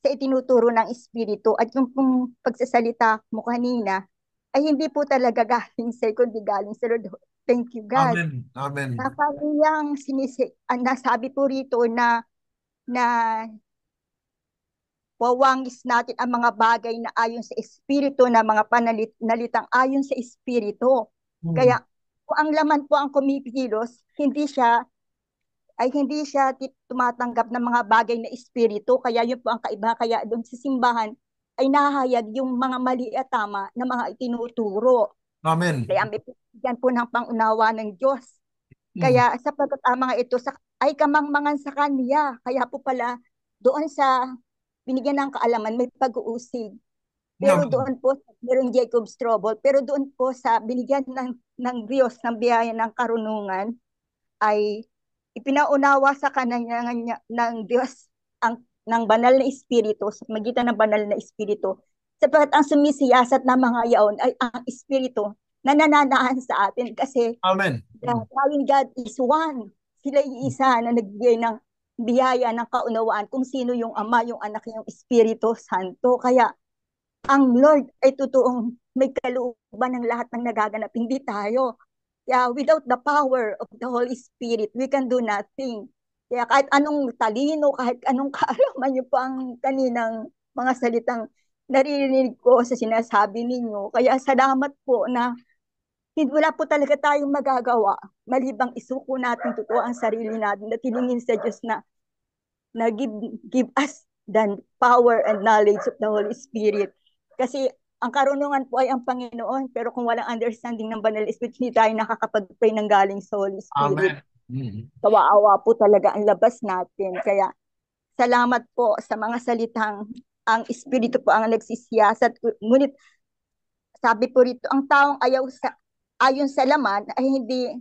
sa itinuturo ng Espiritu. At yung pong pagsasalita mo kanina, ay hindi po talaga galing sa kundi galing sa Lord. Thank you, God. Amen. Na Amen. kaniyang nasabi po rito na wawangis natin ang mga bagay na ayon sa Espiritu, na mga panalitang ayon sa Espiritu. Mhm. Kaya kung ang laman po ang kumikilos, hindi siya tumatanggap ng mga bagay na espiritu. Kaya yun po ang kaibahan. Kaya doon sa simbahan ay nahahayag yung mga mali at tama na mga itinuturo. Amen. Kaya may yan po ng pangunawa ng Diyos. Mhm. Kaya sapagkat ang mga ito ay kamangmangan sa Kanya. Kaya po pala doon sa binigyan ng kaalaman may pag-uusig. Pero Amen. doon po, mayroong Jacob's trouble. Pero doon po sa binigyan ng Diyos ng biyaya ng karunungan, ay ipinaunawa sa kananya ng Diyos ng banal na espiritu, sa magitan ng banal na espiritu, sapagat ang sumisiyasat na mga yaon ay ang espiritu na nananaan sa atin, kasi Amen. the triune God is one. Sila iisa na nagbigay ng biyaya ng kaunawaan kung sino yung Ama, yung Anak, yung Espiritu Santo. Kaya ang Lord ay totoong may kalooban ng lahat ng nagaganap, hindi tayo. Yeah, without the power of the Holy Spirit, we can do nothing. Kaya kahit anong talino, kahit anong kaalaman niyo po ang kaninang mga salitang naririnig ko sa sinasabi ninyo. Kaya salamat po na hindi, wala po talaga tayong magagawa malibang isuko natin totoo ang sarili natin at hilingin sa Diyos na give us the power and knowledge of the Holy Spirit. Kasi ang karunungan po ay ang Panginoon, pero kung walang understanding ng Banal Spirit, hindi tayo nakakapag-pray ng galing sa Holy Spirit. Amen. Mhm. Kawa-awa po talaga ang labas natin. Kaya salamat po sa mga salitang ang Espiritu po ang nagsisiyasat. Ngunit sabi po rito, ang taong ayon sa laman ay hindi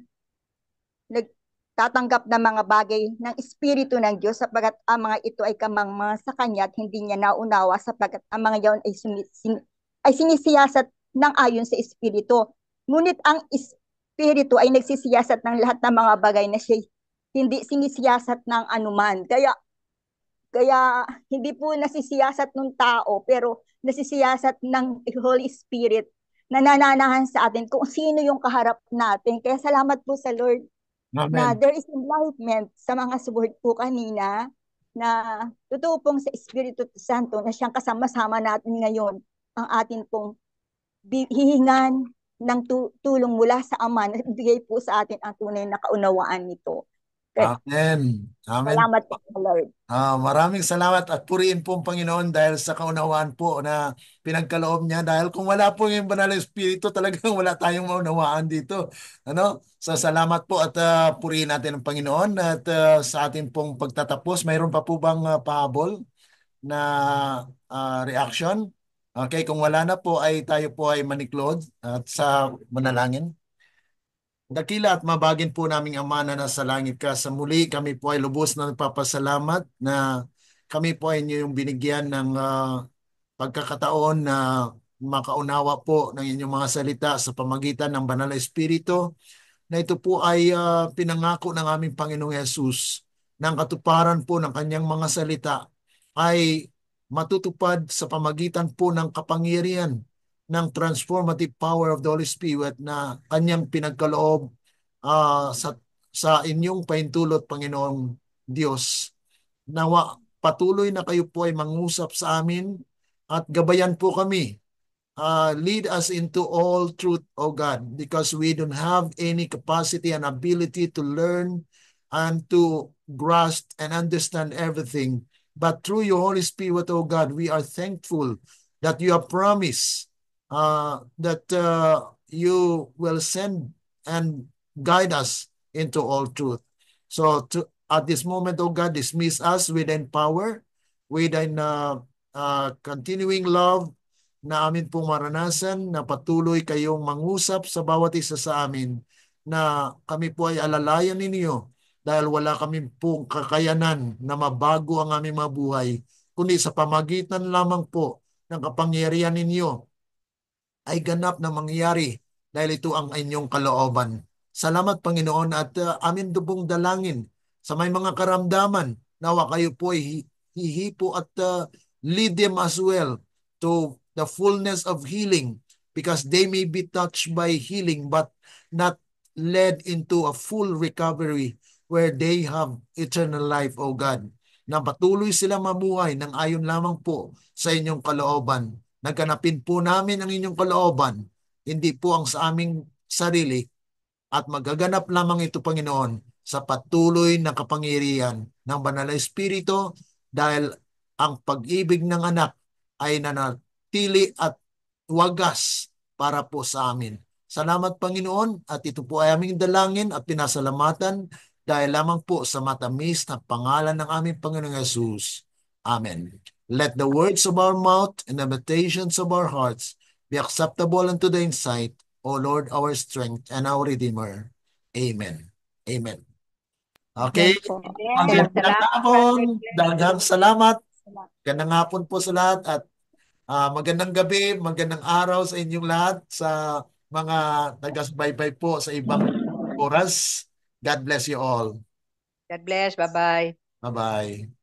nagtatanggap ng mga bagay ng Espiritu ng Diyos sapagkat ang mga ito ay kamangmang sa Kanya at hindi niya naunawa sapagkat ang mga yaon ay sinisiyasat ng ayon sa Espiritu. Ngunit ang Espiritu ay nagsisiyasat ng lahat ng mga bagay na siya hindi sinisiyasat ng anuman. Kaya hindi po nasisiyasat ng tao, pero nasisiyasat ng Holy Spirit na nananahan sa atin kung sino yung kaharap natin. Kaya salamat po sa Lord na Amen. there is enlightenment sa mga word po kanina na totoo pong sa Espiritu Santo na siyang kasama-sama natin ngayon ang atin pong hihingan ng tulong mula sa Ama na bigay po sa atin ang tunay na kaunawaan nito. Kaya, Amen. Amen. salamat po sa Lord. Maraming salamat at purihin po ang Panginoon dahil sa kaunawaan po na pinagkaloob niya. Dahil kung wala po yung Banal na Espiritu, talagang wala tayong maunawaan dito. Ano? So salamat po at purihin natin ang Panginoon. At sa ating pong pagtatapos, mayroon pa po bang pahabol na reaction? Okay, kung wala na po ay tayo po ay maniklod at sa manalangin. Dakila at mabagin po naming Ama na nasa langit ka. Sa muli, kami po ay lubos na nagpapasalamat na kami po ay inyong binigyan ng pagkakataon na makaunawa po ng inyong mga salita sa pamagitan ng Banal na Espiritu na ito po ay pinangako ng aming Panginoong Yesus ng katuparan po ng kanyang mga salita ay matutupad sa pamagitan po ng kapangyarihan ng transformative power of the Holy Spirit na kanyang pinagkaloob sa inyong paintulot, Panginoong Diyos. Nawa patuloy na kayo po ay mangusap sa amin at gabayan po kami. Lead us into all truth, O God, because we don't have any capacity and ability to learn and to grasp and understand everything. But through your Holy Spirit, O God, we are thankful that you have promised that you will send and guide us into all truth. So at this moment, O God, dismiss us within power, within continuing love, na amin pong maranasan na patuloy kayong mangusap sa bawat isa sa amin na kami po ay alalayan ninyo dahil wala kami pong kakayanan na mabago ang aming mga buhay, kundi sa pamagitan lamang po ng kapangyarihan ninyo ay ganap na mangyari dahil ito ang inyong kalooban. Salamat Panginoon at amin dubong dalangin sa may mga karamdaman nawa kayo po ay hihipo at lead them as well to the fullness of healing because they may be touched by healing but not led into a full recovery where they have eternal life, O God. Na patuloy sila mamuhay ng ayon lamang po sa inyong kalooban. Nagkanapin po namin ang inyong kalooban, hindi po ang sa aming sarili at magaganap lamang ito, Panginoon, sa patuloy na kapangyarihan ng Banal na Espiritu dahil ang pag-ibig ng anak ay nanatili at wagas para po sa amin. Salamat Panginoon at ito po ay aming dalangin at pinasalamatan dahil lamang po sa matamis na pangalan ng aming Panginoong Yesus. Amen. Let the words of our mouth and the meditations of our hearts be acceptable unto the sight, O Lord, our strength and our Redeemer. Amen. Amen. Okay. Yes po. Amen. Magandang Salamat, hapon. Pastor. Daghang salamat. Magandang hapon po sa lahat at magandang gabi, magandang araw sa inyong lahat sa mga taga-subaybay po sa ibang oras. God bless you all. God bless. Bye-bye. Bye-bye.